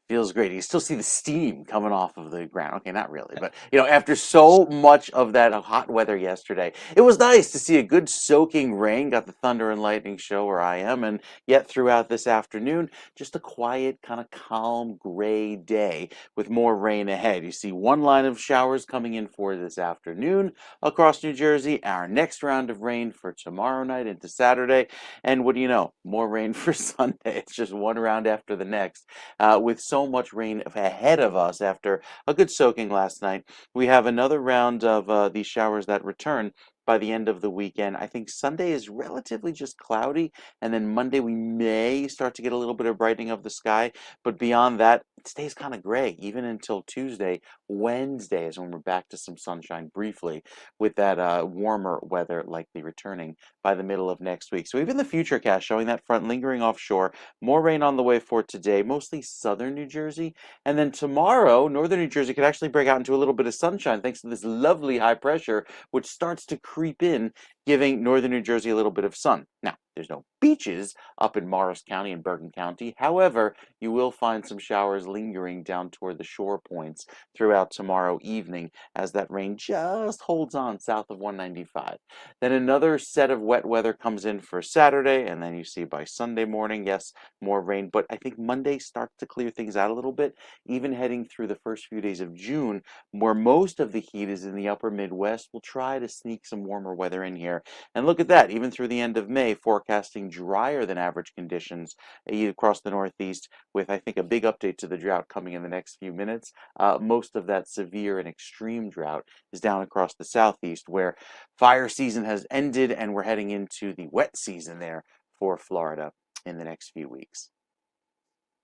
Feels great. You still see the steam coming off of the ground. Okay, not really, but after so much of that hot weather yesterday, it was nice to see a good soaking rain. Got the thunder and lightning show where I am, and yet throughout this afternoon, just a quiet, kind of calm, gray day with more rain ahead. You see one line of showers coming in for this afternoon across New Jersey. Our next round of rain for tomorrow night into Saturday, and what do you know? More rain for Sunday. It's just one round after the next, with so much rain ahead of us after a good soaking last night. We have another round of these showers that return by the end of the weekend. I think Sunday is relatively just cloudy, and then Monday we may start to get a little bit of brightening of the sky, but beyond that, it stays kind of gray even until Tuesday. Wednesday is when we're back to some sunshine briefly, with that warmer weather likely returning by the middle of next week. So even the futurecast showing that front lingering offshore, more rain on the way for today, mostly southern New Jersey. And then tomorrow, northern New Jersey could actually break out into a little bit of sunshine thanks to this lovely high pressure, which starts to creep in, giving northern New Jersey a little bit of sun. Now, there's no beaches up in Morris County and Bergen County. However, you will find some showers lingering down toward the shore points throughout tomorrow evening as that rain just holds on south of 195. Then another set of wet weather comes in for Saturday, and then you see by Sunday morning, yes, more rain. But I think Monday starts to clear things out a little bit, even heading through the first few days of June, where most of the heat is in the upper Midwest. We'll try to sneak some warmer weather in here. And look at that, even through the end of May, forecasting drier than average conditions across the Northeast, with, I think, a big update to the drought coming in the next few minutes. Most of that severe and extreme drought is down across the Southeast, where fire season has ended and we're heading into the wet season there for Florida in the next few weeks.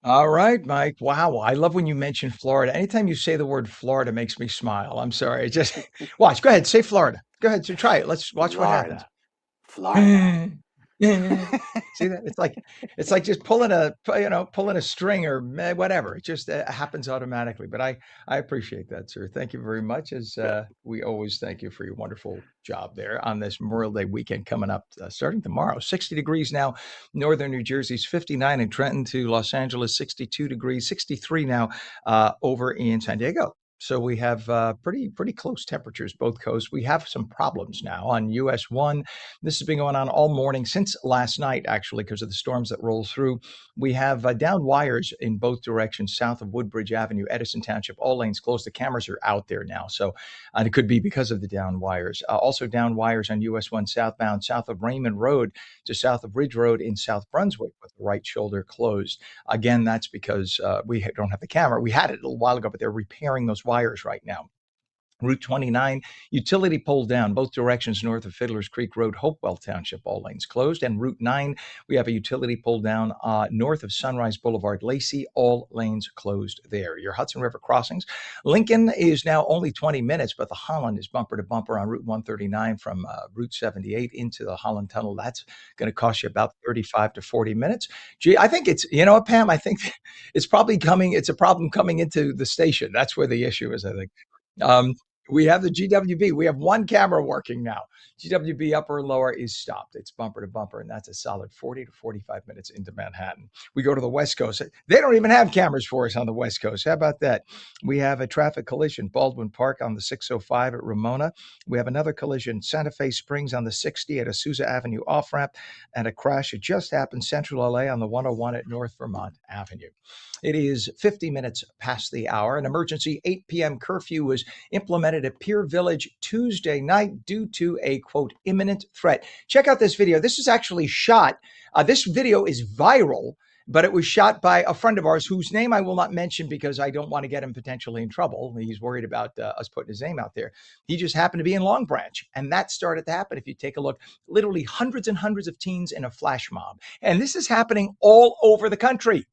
All right, Mike. Wow. I love when you mention Florida. Anytime you say the word Florida makes me smile. I'm sorry. It just watch. Go ahead. Say Florida. Go ahead. So try it. Let's watch what happens. Florida. See that? It's like just pulling a string or whatever. It just happens automatically. But I appreciate that, sir. Thank you very much. As we always thank you for your wonderful job there on this Memorial Day weekend coming up, starting tomorrow. 60 degrees now, northern New Jersey's 59 in Trenton to Los Angeles, 62 degrees, 63 now over in San Diego. So we have pretty close temperatures, both coasts. We have some problems now on US 1. This has been going on all morning since last night, actually, because of the storms that roll through. We have down wires in both directions, south of Woodbridge Avenue, Edison Township, all lanes closed. The cameras are out there now, so it could be because of the down wires. Also down wires on US 1 southbound, south of Raymond Road to south of Ridge Road in South Brunswick with the right shoulder closed. Again, that's because we don't have the camera. We had it a little while ago, but they're repairing those wires right now. Route 29, utility pole down, both directions north of Fiddler's Creek Road, Hopewell Township, all lanes closed. And Route 9, we have a utility pole down north of Sunrise Boulevard, Lacey, all lanes closed there. Your Hudson River crossings. Lincoln is now only 20 minutes, but the Holland is bumper to bumper on Route 139 from Route 78 into the Holland Tunnel. That's going to cost you about 35 to 40 minutes. Gee, I think it's, Pam, I think it's probably coming, it's a problem coming into the station. That's where the issue is, I think. We have the GWB. We have one camera working now. GWB upper and lower is stopped. It's bumper to bumper, and that's a solid 40 to 45 minutes into Manhattan. We go to the West Coast. They don't even have cameras for us on the West Coast. How about that? We have a traffic collision, Baldwin Park on the 605 at Ramona. We have another collision, Santa Fe Springs on the 60 at Azusa Avenue off-ramp, and a crash that just happened, Central LA on the 101 at North Vermont Avenue. It is 50 minutes past the hour. An emergency 8 p.m. curfew was implemented at Pier Village Tuesday night due to a, quote, imminent threat. Check out this video. This is actually shot. This video is viral, but it was shot by a friend of ours whose name I will not mention because I don't want to get him potentially in trouble. He's worried about us putting his name out there. He just happened to be in Long Branch, and that started to happen. If you take a look, literally hundreds and hundreds of teens in a flash mob. And this is happening all over the country.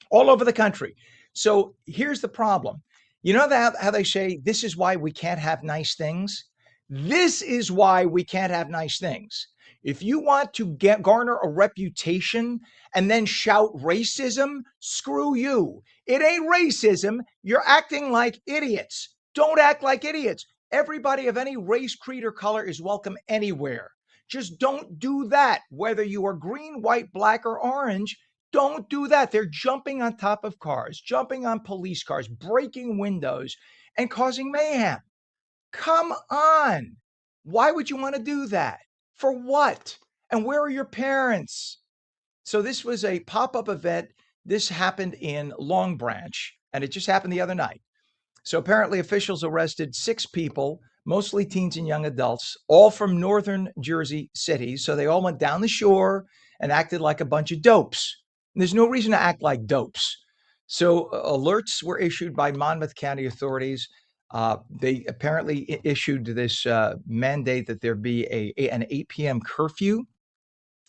All over the country. So here's the problem. You know how they say, this is why we can't have nice things? This is why we can't have nice things. If you want to garner a reputation and then shout racism, screw you. It ain't racism. You're acting like idiots. Don't act like idiots. Everybody of any race, creed, or color is welcome anywhere. Just don't do that. Whether you are green, white, black, or orange, don't do that. They're jumping on top of cars, jumping on police cars, breaking windows, and causing mayhem. Come on. Why would you want to do that? For what? And where are your parents? So this was a pop-up event. This happened in Long Branch, and it just happened the other night. So apparently officials arrested 6 people, mostly teens and young adults, all from northern Jersey cities. So they all went down the shore and acted like a bunch of dopes. And there's no reason to act like dopes. So alerts were issued by Monmouth County authorities. They apparently issued this mandate that there be an 8 p.m. curfew.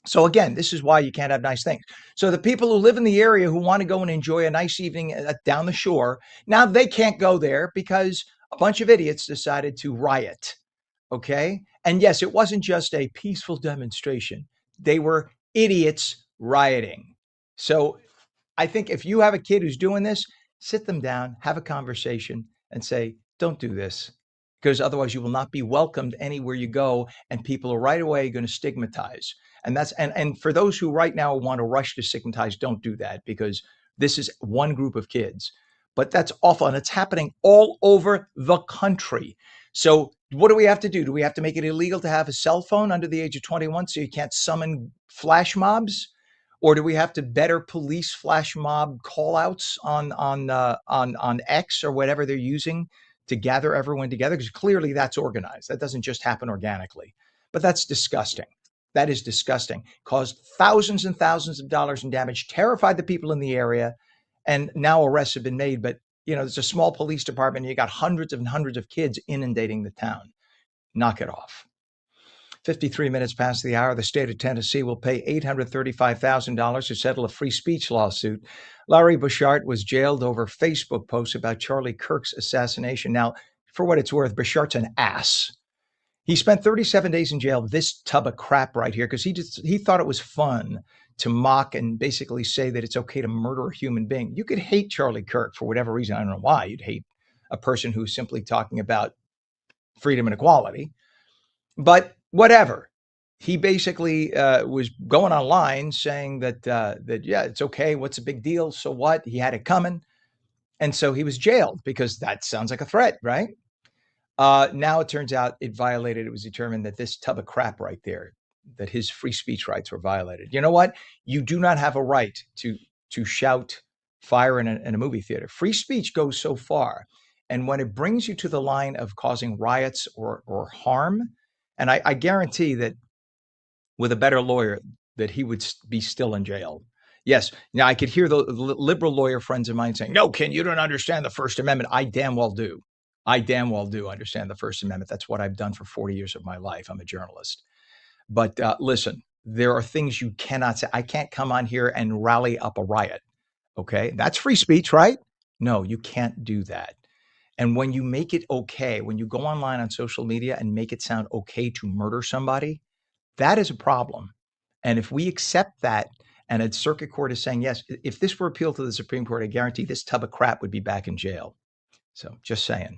So again, this is why you can't have nice things. So the people who live in the area who want to go and enjoy a nice evening down the shore, now they can't go there because a bunch of idiots decided to riot. Okay. And yes, it wasn't just a peaceful demonstration. They were idiots rioting. So I think if you have a kid who's doing this, sit them down, have a conversation, and say, don't do this, because otherwise you will not be welcomed anywhere you go, and people are right away going to stigmatize. And for those who right now want to rush to stigmatize, don't do that, because this is one group of kids. But that's awful, and it's happening all over the country. So what do we have to do? Do we have to make it illegal to have a cell phone under the age of 21 so you can't summon flash mobs? Or do we have to better police flash mob callouts on X or whatever they're using to gather everyone together? Because clearly that's organized. That doesn't just happen organically. But that's disgusting. That is disgusting. Caused thousands and thousands of dollars in damage, terrified the people in the area, and now arrests have been made. But there's a small police department, and you got hundreds and hundreds of kids inundating the town. Knock it off. 53 minutes past the hour, the state of Tennessee will pay $835,000 to settle a free speech lawsuit. Larry Bouchard was jailed over Facebook posts about Charlie Kirk's assassination. Now, for what it's worth, Bouchard's an ass. He spent 37 days in jail, this tub of crap right here, because he thought it was fun to mock and basically say that it's okay to murder a human being. You could hate Charlie Kirk for whatever reason. I don't know why you'd hate a person who's simply talking about freedom and equality. But whatever. He basically was going online saying that yeah, it's okay. What's a big deal? So what? He had it coming. And so he was jailed because that sounds like a threat, right? Now it turns out it was determined that this tub of crap right there, that his free speech rights were violated. You know what? You do not have a right to shout fire in a movie theater. Free speech goes so far. And when it brings you to the line of causing riots or harm, and I guarantee that with a better lawyer, that he would be still in jail. Yes. Now I could hear the liberal lawyer friends of mine saying, no, Ken, you don't understand the First Amendment. I damn well do. I damn well do understand the First Amendment. That's what I've done for 40 years of my life. I'm a journalist. But listen, there are things you cannot say. I can't come on here and rally up a riot. Okay. That's free speech, right? No, you can't do that. And when you make it okay, when you go online on social media and make it sound okay to murder somebody, that is a problem. And if we accept that, and a circuit court is saying, yes, if this were appealed to the Supreme Court, I guarantee this tub of crap would be back in jail. So just saying.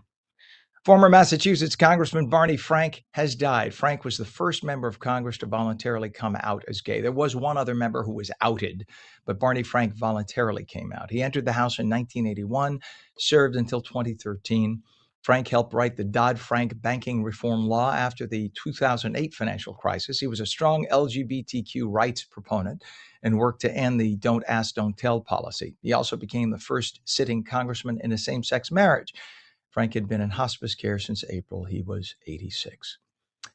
Former Massachusetts Congressman Barney Frank has died. Frank was the first member of Congress to voluntarily come out as gay. There was one other member who was outed, but Barney Frank voluntarily came out. He entered the House in 1981, served until 2013. Frank helped write the Dodd-Frank banking reform law after the 2008 financial crisis. He was a strong LGBTQ rights proponent and worked to end the don't ask, don't tell policy. He also became the first sitting congressman in a same-sex marriage. Frank had been in hospice care since April. He was 86.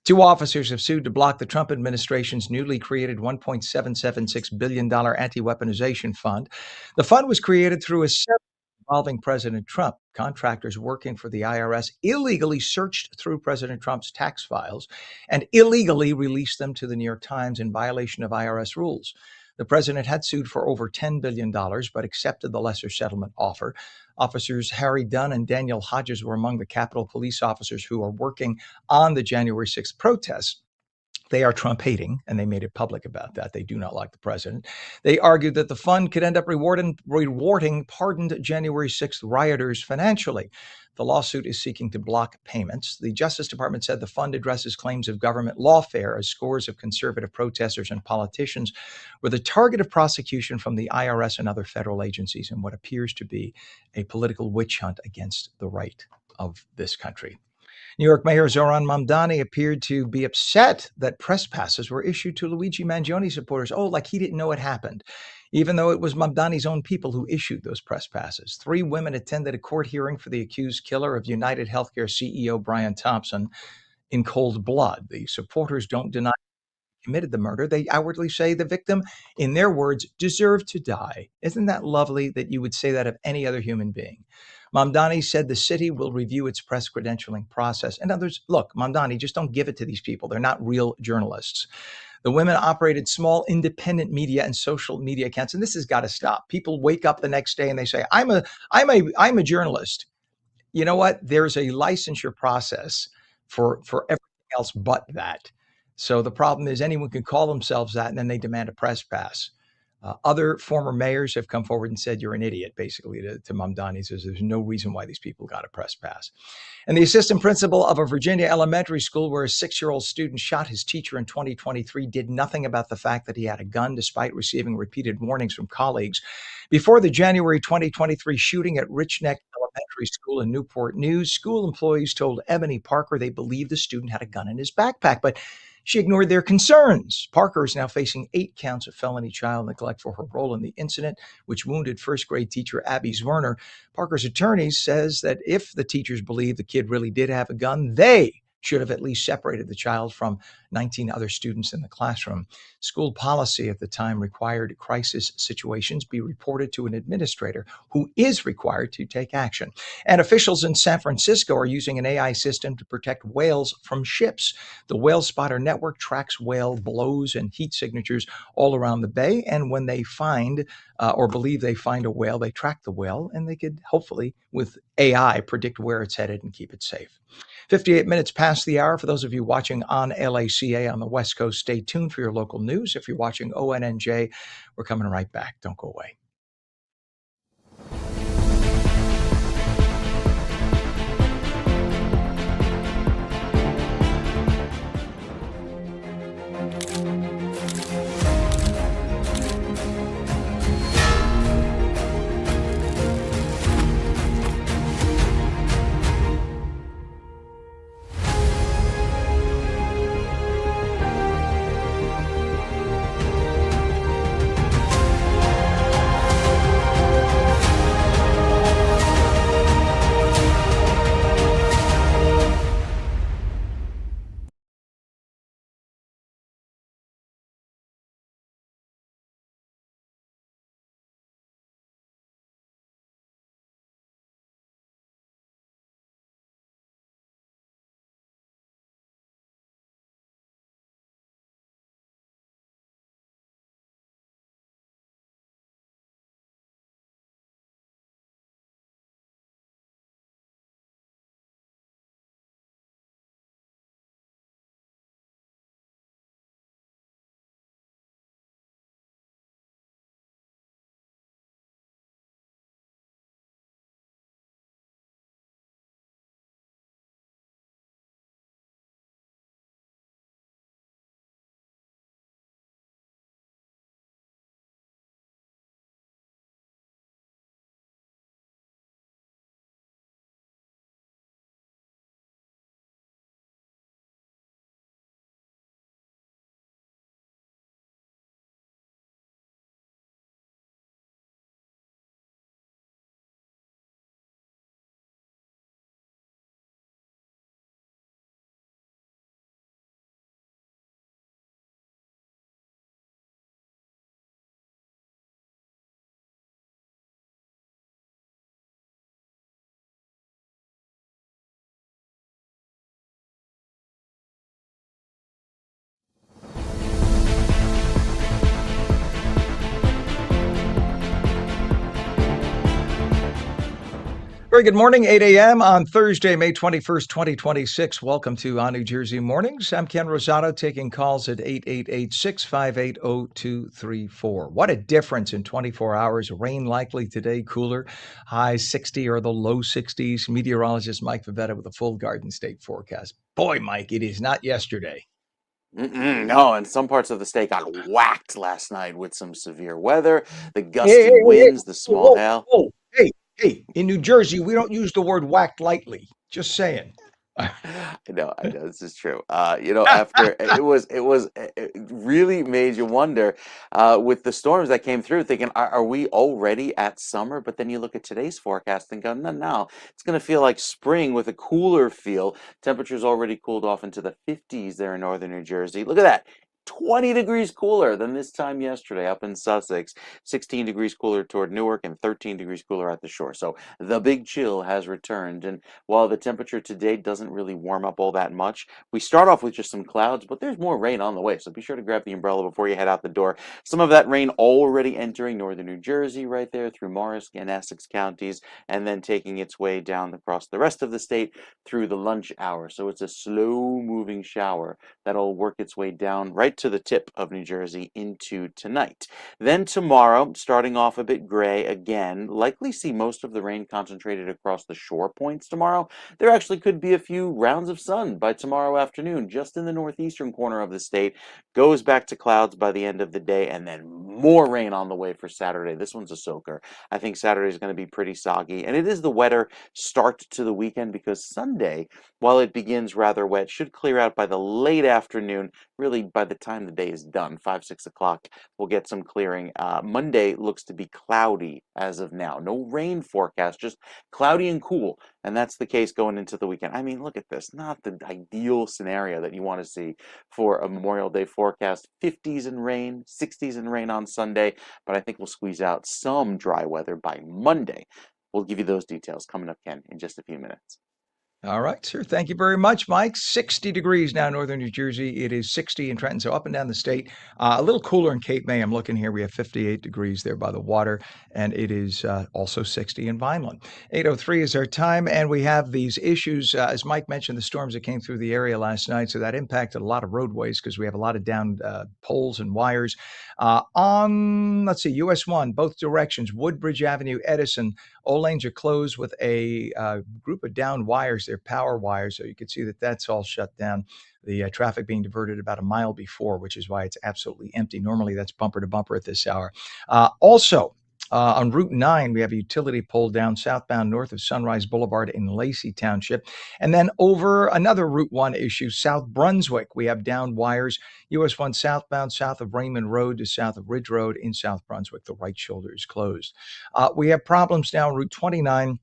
2 officers have sued to block the Trump administration's newly created $1.776 billion anti-weaponization fund. The fund was created through a settlement involving President Trump. Contractors working for the IRS illegally searched through President Trump's tax files and illegally released them to the New York Times in violation of IRS rules. The president had sued for over $10 billion, but accepted the lesser settlement offer. Officers Harry Dunn and Daniel Hodges were among the Capitol police officers who are working on the January 6th protests. They are Trump hating, and they made it public about that. They do not like the president. They argued that the fund could end up rewarding pardoned January 6th rioters financially. The lawsuit is seeking to block payments. The Justice Department said the fund addresses claims of government lawfare as scores of conservative protesters and politicians were the target of prosecution from the IRS and other federal agencies in what appears to be a political witch hunt against the right of this country. New York Mayor Zoran Mamdani appeared to be upset that press passes were issued to Luigi Mangione supporters. Oh, like he didn't know it happened, even though it was Mamdani's own people who issued those press passes. 3 women attended a court hearing for the accused killer of United Healthcare CEO Brian Thompson in cold blood. The supporters don't deny committed the murder. They outwardly say the victim, in their words, deserved to die. Isn't that lovely that you would say that of any other human being? Mamdani said the city will review its press credentialing process. In others, look, Mamdani, just don't give it to these people. They're not real journalists. The women operated small independent media and social media accounts, and this has got to stop. People wake up the next day and they say, I'm a journalist. You know what? There's a licensure process for everything else but that. So the problem is anyone can call themselves that, and then they demand a press pass. Other former mayors have come forward and said, you're an idiot, basically, to Mamdani. Says there's no reason why these people got a press pass. And the assistant principal of a Virginia elementary school where a 6-year-old student shot his teacher in 2023 did nothing about the fact that he had a gun, despite receiving repeated warnings from colleagues. Before the January 2023 shooting at Rich Neck Elementary School in Newport News, school employees told Ebony Parker they believed the student had a gun in his backpack, but she ignored their concerns. Parker is now facing 8 counts of felony child neglect for her role in the incident, which wounded first-grade teacher Abby Zwerner. Parker's attorney says that if the teachers believe the kid really did have a gun, they should have at least separated the child from 19 other students in the classroom. School policy at the time required crisis situations be reported to an administrator who is required to take action. And officials in San Francisco are using an AI system to protect whales from ships. The Whale Spotter Network tracks whale blows and heat signatures all around the bay. And when they find or believe they find a whale, they track the whale, and they could hopefully, with AI, predict where it's headed and keep it safe. 58 minutes past the hour. For those of you watching on LACA on the West Coast, stay tuned for your local news. If you're watching ONNJ, we're coming right back. Don't go away. Very good morning, 8 a.m. on Thursday, May 21st, 2026. Welcome to On New Jersey Mornings. I'm Ken Rosato, taking calls at 888-658-0234. What a difference in 24 hours. Rain likely today, cooler, high 60 or the low 60s. Meteorologist Mike Favetta with a full Garden State forecast. Boy, Mike, it is not yesterday. No, and some parts of the state got whacked last night with some severe weather, the Hey, gusty hey, hey, hey. winds, the small Whoa, hail. whoa. Hey, in New Jersey, we don't use the word whacked lightly. Just saying. I know, this is true. After it really made you wonder with the storms that came through, thinking, are we already at summer? But then you look at today's forecast and go, no, it's going to feel like spring with a cooler feel. Temperatures already cooled off into the 50s there in northern New Jersey. Look at that. 20 degrees cooler than this time yesterday up in Sussex, 16 degrees cooler toward Newark, and 13 degrees cooler at the shore. So the big chill has returned. And while the temperature today doesn't really warm up all that much, we start off with just some clouds, but there's more rain on the way. So be sure to grab the umbrella before you head out the door. Some of that rain already entering northern New Jersey right there through Morris and Essex counties, and then taking its way down across the rest of the state through the lunch hour. So it's a slow moving shower that'll work its way down right to the tip of New Jersey into tonight. Then tomorrow, starting off a bit gray again, likely see most of the rain concentrated across the shore points tomorrow. There actually could be a few rounds of sun by tomorrow afternoon, just in the northeastern corner of the state. Goes back to clouds by the end of the day, and then more rain on the way for Saturday. This one's a soaker. I think Saturday is going to be pretty soggy, and it is the wetter start to the weekend because Sunday, while it begins rather wet, should clear out by the late afternoon. Really, by the time the day is done, 5, 6 o'clock, we'll get some clearing. Monday looks to be cloudy as of now. No rain forecast, just cloudy and cool. And that's the case going into the weekend. I mean, look at this. Not the ideal scenario that you want to see for a Memorial Day forecast. 50s and rain, 60s and rain on Sunday. But I think we'll squeeze out some dry weather by Monday. We'll give you those details coming up, Ken, in just a few minutes. All right, sir. Thank you very much, Mike. 60 degrees now, northern New Jersey. It is 60 in Trenton, so up and down the state. A little cooler in Cape May. I'm looking here. We have 58 degrees there by the water, and it is also 60 in Vineland. 8:03 is our time, and we have these issues. As Mike mentioned, the storms that came through the area last night, so that impacted a lot of roadways because we have a lot of down poles and wires. Let's see, US 1, both directions, Woodbridge Avenue, Edison. All lanes are closed with a group of down wires. They're power wires, so you can see that that's all shut down. The traffic being diverted about a mile before, which is why it's absolutely empty. Normally, that's bumper to bumper at this hour. On Route 9, we have a utility pole down southbound north of Sunrise Boulevard in Lacey Township. And then over another Route 1 issue, South Brunswick, we have down wires. US 1 southbound south of Raymond Road to south of Ridge Road in South Brunswick. The right shoulder is closed. We have problems down Route 29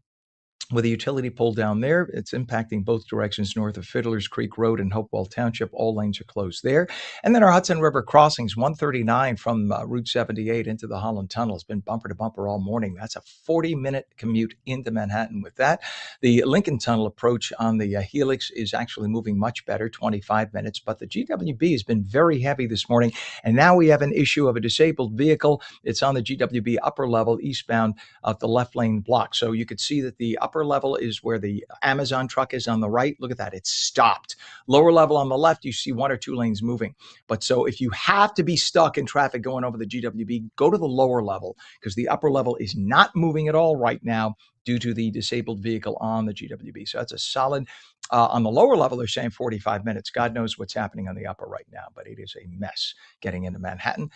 with a utility pole down there. It's impacting both directions north of Fiddler's Creek Road and Hopewell Township. All lanes are closed there. And then our Hudson River crossings, 139 from Route 78 into the Holland Tunnel has been bumper to bumper all morning. That's a 40-minute commute into Manhattan with that. The Lincoln Tunnel approach on the Helix is actually moving much better, 25 minutes. But the GWB has been very heavy this morning. And now we have an issue of a disabled vehicle. It's on the GWB upper level eastbound of the left lane block. So you could see that the upper level is where the Amazon truck is on the right. Look at that. It's stopped. Lower level on the left, you see 1 or 2 lanes moving. But so if you have to be stuck in traffic going over the GWB, go to the lower level because the upper level is not moving at all right now due to the disabled vehicle on the GWB. So that's a solid, on the lower level, they're saying 45 minutes. God knows what's happening on the upper right now, but it is a mess getting into Manhattan.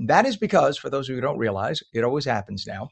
That is because, for those of you who don't realize, it always happens now.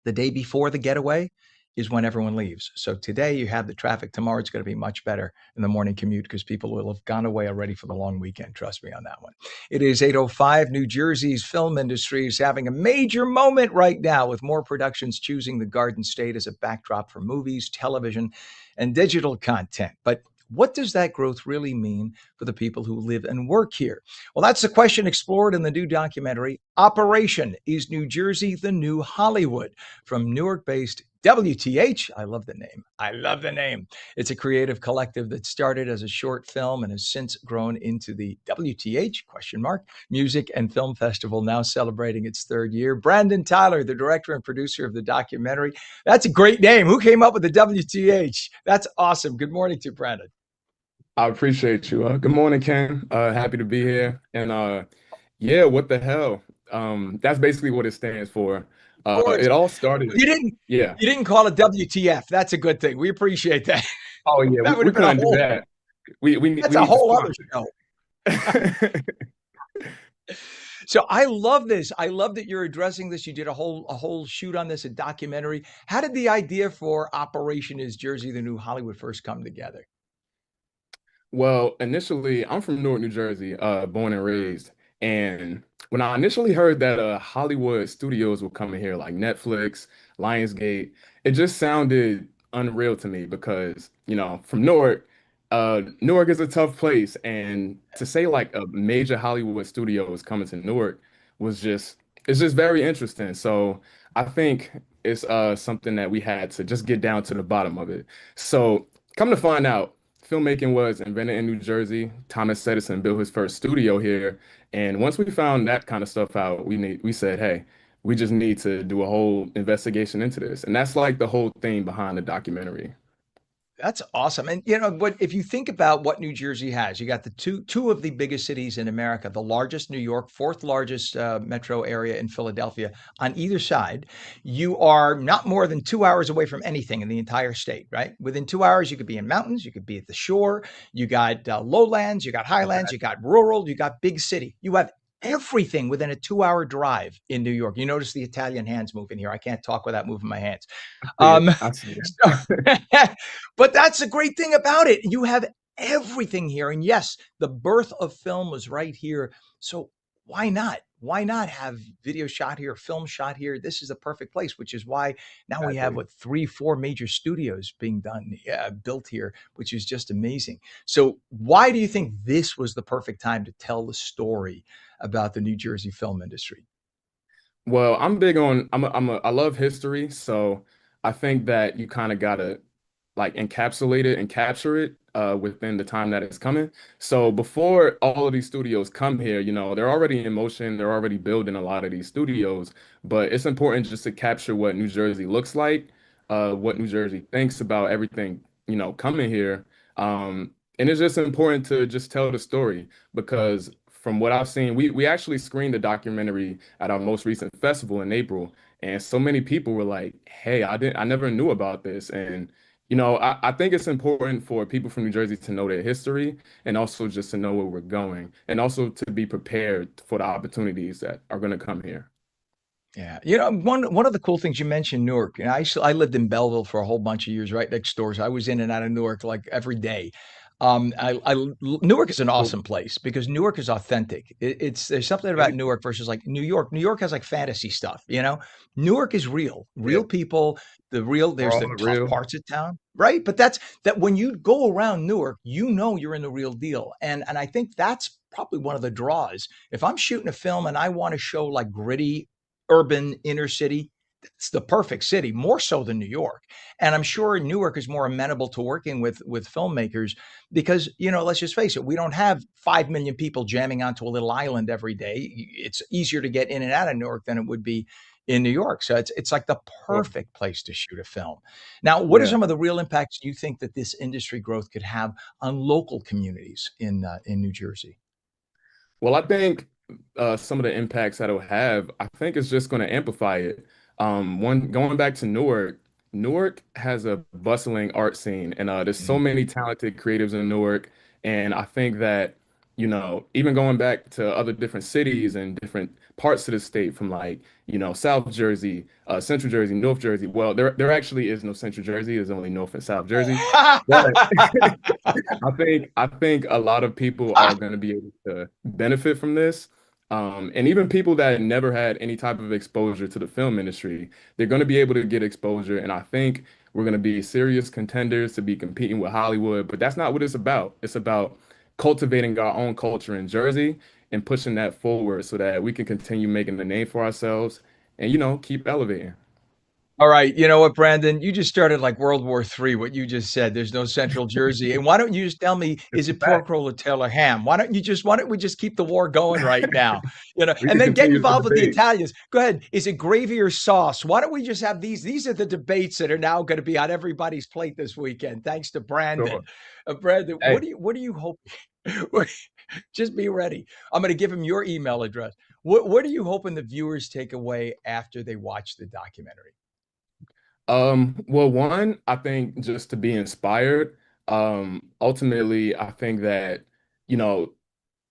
The day before the getaway is when everyone leaves. So today you have the traffic. Tomorrow it's going to be much better in the morning commute because people will have gone away already for the long weekend. Trust me on that one. It is 8:05. New Jersey's film industry is having a major moment right now with more productions choosing the Garden State as a backdrop for movies, television, and digital content. But what does that growth really mean for the people who live and work here? Well, that's the question explored in the new documentary, Operation: Is New Jersey the New Hollywood? From Newark-based WTH, I love the name. I love the name. It's a creative collective that started as a short film and has since grown into the WTH question mark Music and Film Festival, now celebrating its third year. Brandon Tyler, the director and producer of the documentary. That's a great name. Who came up with the WTH? That's awesome. Good morning to you, Brandon. I appreciate you. Good morning, Ken. Happy to be here. And yeah, what the hell? That's basically what it stands for. Of course. It all started. You didn't Yeah. you didn't call it WTF. That's a good thing. We appreciate that. Oh yeah, That would we have been a couldn't do whole that. We that's we a need to whole other sponsor. show. So I love this. I love that you're addressing this. You did a whole shoot on this, a documentary. How did the idea for Operation Is Jersey the New Hollywood first come together? Well, initially, I'm from Newark, New Jersey, born and raised. And when I initially heard that Hollywood studios were coming here, like Netflix, Lionsgate, it just sounded unreal to me because, from Newark, Newark is a tough place. And to say like a major Hollywood studio is coming to Newark was it's just very interesting. So I think it's something that we had to just get down to the bottom of it. So come to find out, filmmaking was invented in New Jersey. Thomas Edison built his first studio here. And once we found that kind of stuff out, we said, hey, we just need to do a whole investigation into this. And that's like the whole thing behind the documentary. That's awesome. And what if you think about what New Jersey has, you got the two of the biggest cities in America, the largest New York, fourth largest metro area in Philadelphia. On either side, you are not more than 2 hours away from anything in the entire state, right? Within 2 hours, you could be in mountains, you could be at the shore, you got lowlands, you got highlands, you got rural, you got big city. You have everything within a 2 hour drive in New York. You notice the Italian hands moving here. I can't talk without moving my hands. See it. Um, I see it. so, but that's the great thing about it. You have everything here. And yes, the birth of film was right here. So why not? Why not have video shot here, film shot here? This is the perfect place, which is why now we have Exactly. what 3, 4 major studios being done, built here, which is just amazing. So why do you think this was the perfect time to tell the story about the New Jersey film industry? Well, I'm big on I love history, so I think that you kind of gotta like encapsulate it and capture it within the time that it's coming. So before all of these studios come here, they're already in motion, they're already building a lot of these studios, but it's important just to capture what New Jersey looks like, what New Jersey thinks about everything, coming here. And it's just important to just tell the story because from what I've seen, we actually screened the documentary at our most recent festival in April, and so many people were like, "Hey, I never knew about this." And I think it's important for people from New Jersey to know their history and also just to know where we're going and also to be prepared for the opportunities that are going to come here. Yeah, one of the cool things you mentioned Newark. And I lived in Belleville for a whole bunch of years, right next door. So I was in and out of Newark like every day. Newark is an Cool. awesome place because Newark is authentic. There's something about Newark versus like New York. New York has like fantasy stuff, Newark is Yeah, real people, we're there's all the tough real. parts of town, right? But that when you go around Newark, you're in the real deal. And I think that's probably one of the draws. If I'm shooting a film and I want to show like gritty urban inner city, it's the perfect city, more so than New York. And I'm sure Newark is more amenable to working with filmmakers because, let's just face it, we don't have 5 million people jamming onto a little island every day. It's easier to get in and out of Newark than it would be in New York. So it's like the Well, perfect place to shoot a film. Now, what are yeah. some of the real impacts you think that this industry growth could have on local communities in New Jersey? Well, I think some of the impacts that it'll have, I think it's just going to amplify it. One going back to Newark, Newark has a bustling art scene, and there's so Mhm. many talented creatives in Newark. And I think that, even going back to other different cities and different parts of the state, from like, South Jersey, Central Jersey, North Jersey. Well, there actually is no Central Jersey, there's only North and South Jersey. But I think a lot of people are going to be able to benefit from this. And even people that never had any type of exposure to the film industry, they're going to be able to get exposure. And I think we're going to be serious contenders to be competing with Hollywood. But that's not what it's about. It's about cultivating our own culture in Jersey and pushing that forward so that we can continue making the name for ourselves and, keep elevating. All right, you know what, Brandon? You just started like World War III, what you just said. There's no Central Jersey. And why don't you just tell me, It's is the it best. pork roll or Taylor ham? Why don't we just keep the war going right now? We And can then get continue the involved with the debate. Italians. Go ahead. Is it gravy or sauce? Why don't we just have these? These are the debates that are now going to be on everybody's plate this weekend, thanks to Brandon. Sure. Brandon, Hey, what do you hope? Just be ready. I'm going to give him your email address. What are you hoping the viewers take away after they watch the documentary? well, one, I think just to be inspired. Ultimately, I think that, you know,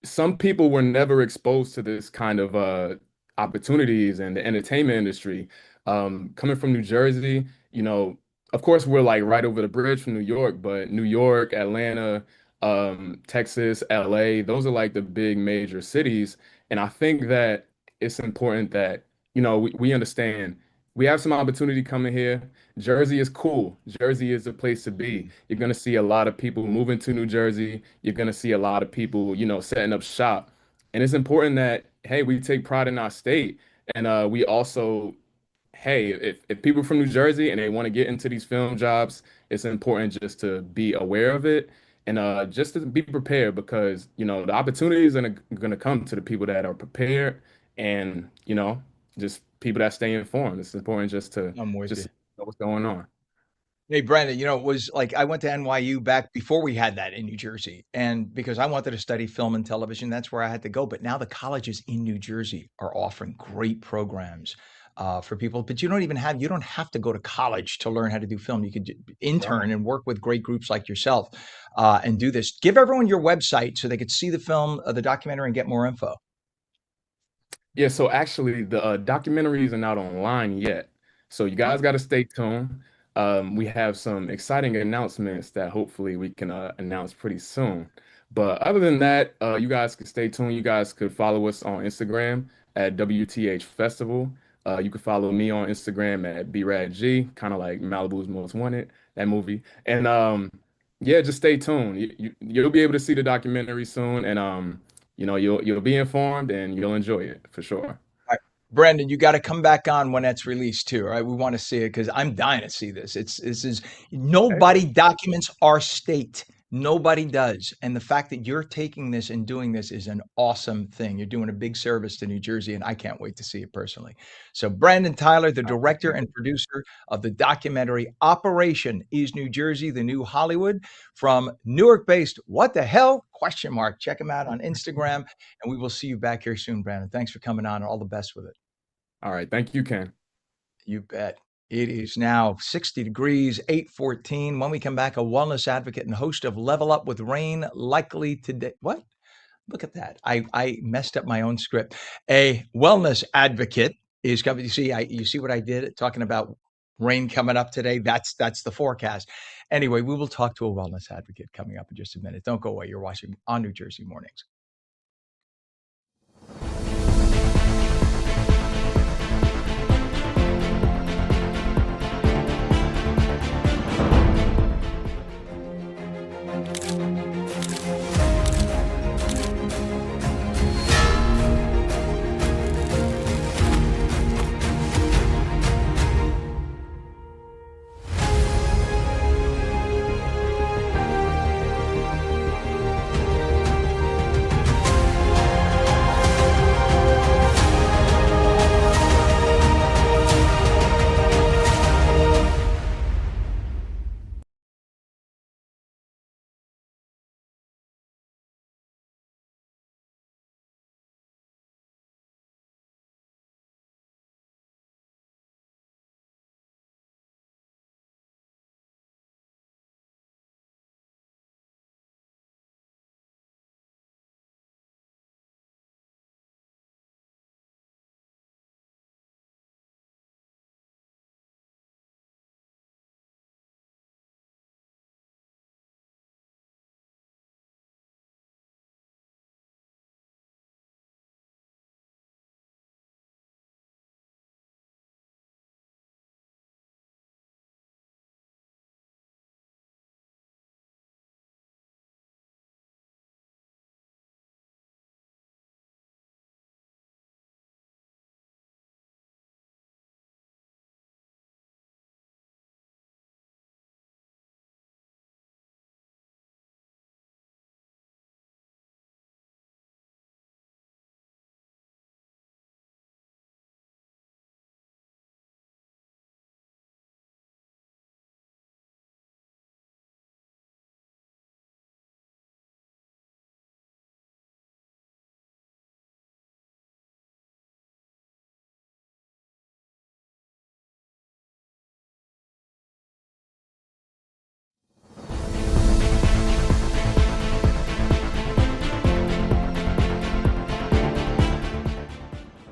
some people were never exposed to this kind of opportunities in the entertainment industry. Coming from New Jersey, of course, we're like right over the bridge from New York, but New York, Atlanta, Texas, LA, those are like the big major cities. And I think that it's important that, we understand we have some opportunity coming here. Jersey is cool. Jersey is the place to be. You're going to see a lot of people moving to New Jersey. You're going to see a lot of people, setting up shop. And it's important that, hey, we take pride in our state. And we also, hey, if people from New Jersey and they want to get into these film jobs, it's important just to be aware of it and just to be prepared because, the opportunities are going to come to the people that are prepared and, just people that stay informed. It's important just to I'm with you. just know what's going on. Hey, Brandon, it was like I went to NYU back before we had that in New Jersey. And because I wanted to study film and television, that's where I had to go. But now the colleges in New Jersey are offering great programs for people. But you don't have to go to college to learn how to do film. You could intern and work with great groups like yourself and do this. Give everyone your website so they could see the film, the documentary, and get more info. Yeah, so actually, the documentary isn't out online yet. So you guys got to stay tuned. We have some exciting announcements that hopefully we can announce pretty soon. But other than that, you guys can stay tuned. You guys could follow us on Instagram at WTH Festival. You can follow me on Instagram at BRADG, kind of like Malibu's Most Wanted, that movie. And yeah, just stay tuned. You'll be able to see the documentary soon, and you'll be informed and you'll enjoy it for sure. All right. Brandon, you got to come back on when that's released too. All right, we want to see it because I'm dying to see this. This is Hey, nobody documents our state. Nobody does, and the fact that you're taking this and doing this is an awesome thing. You're doing a big service to New Jersey, and I can't wait to see it personally. So, Brandon Tyler, the thank director you. and producer of the documentary Operation Is New Jersey the New Hollywood from Newark-based What the Hell? Question mark. Check him out on Instagram, and we will see you back here soon, Brandon. Thanks for coming on, and all the best with it. All right, thank you, Ken. You bet. It is now 60 degrees, 8:14. When we come back, a wellness advocate and host of Level Up with Rain likely today. What? Look at that. I messed up my own script. A wellness advocate is coming. You see what I did talking about rain coming up today? That's the forecast. Anyway, we will talk to a wellness advocate coming up in just a minute. Don't go away. You're watching on New Jersey Mornings.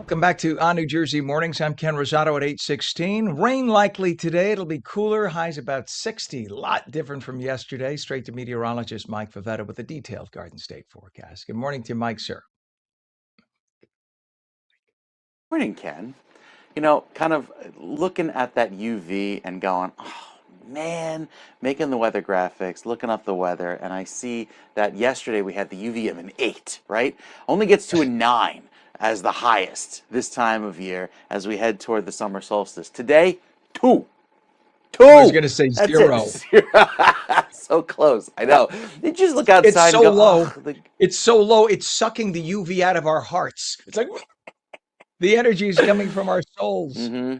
Welcome back to On New Jersey Mornings. I'm Ken Rosato at 8:16. Rain likely today. It'll be cooler. Highs about 60. A lot different from yesterday. Straight to meteorologist Mike Favetta with a detailed Garden State forecast. Good morning to you, Mike, sir. Morning, Ken. Kind of looking at that UV and going, oh man, making the weather graphics, looking up the weather, and I see that yesterday we had the UV of an 8, right? Only gets to a 9 as the highest this time of year as we head toward the summer solstice. Today, 2. I was 2. going to say That's 0. it. 0. So close. I know. You just look It's outside so and go, low. oh, It's so low. It's sucking the UV out of our hearts. It's like the energy is coming from our souls. mm-hmm.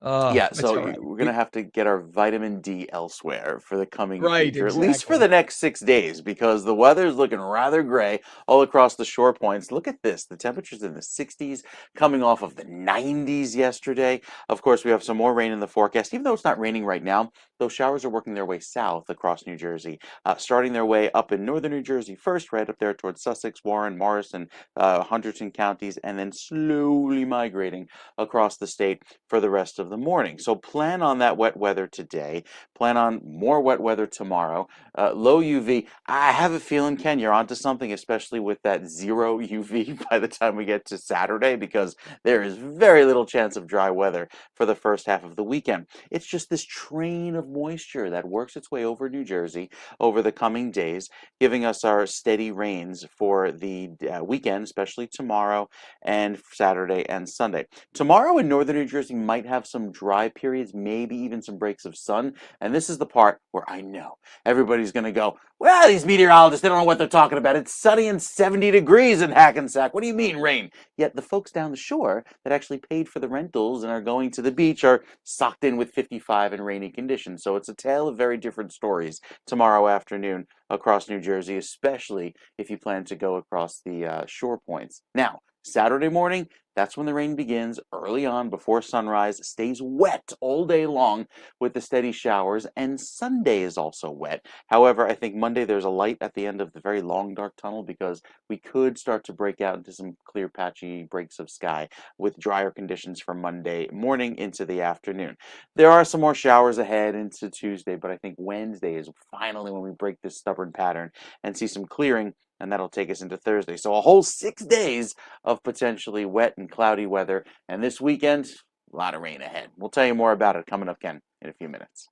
Yeah, It's so all right. we're gonna have to get our vitamin D elsewhere for the coming Right, future, at least for exactly. the next 6 days, because the weather is looking rather gray all across the shore points. Look at this, the temperatures in the 60s, coming off of the 90s yesterday. Of course, we have some more rain in the forecast, even though it's not raining right now. Those showers are working their way south across New Jersey, starting their way up in northern New Jersey first, right up there towards Sussex, Warren, Morrison, Hunterdon counties, and then slowly migrating across the state for the rest of the morning. So plan on that wet weather today. Plan on more wet weather tomorrow. Low UV. I have a feeling, Ken, you're onto something, especially with that 0 UV by the time we get to Saturday, because there is very little chance of dry weather for the first half of the weekend. It's just this train of moisture that works its way over New Jersey over the coming days, giving us our steady rains for the weekend, especially tomorrow and Saturday and Sunday. Tomorrow in northern New Jersey might have some dry periods, maybe even some breaks of sun. And this is the part where I know everybody's going to go, well, these meteorologists, they don't know what they're talking about. It's sunny and 70 degrees in Hackensack. What do you mean rain? Yet the folks down the shore that actually paid for the rentals and are going to the beach are socked in with 55 and rainy conditions. So it's a tale of very different stories tomorrow afternoon across New Jersey, especially if you plan to go across the shore points. Now, Saturday morning, that's when the rain begins early on before sunrise, stays wet all day long with the steady showers, and Sunday is also wet. However, I think Monday there's a light at the end of the very long dark tunnel because we could start to break out into some clear patchy breaks of sky with drier conditions from Monday morning into the afternoon. There are some more showers ahead into Tuesday, but I think Wednesday is finally when we break this stubborn pattern and see some clearing, and that'll take us into Thursday. So a whole 6 days of potentially wet and cloudy weather. And this weekend, a lot of rain ahead. We'll tell you more about it coming up, Ken, in a few minutes.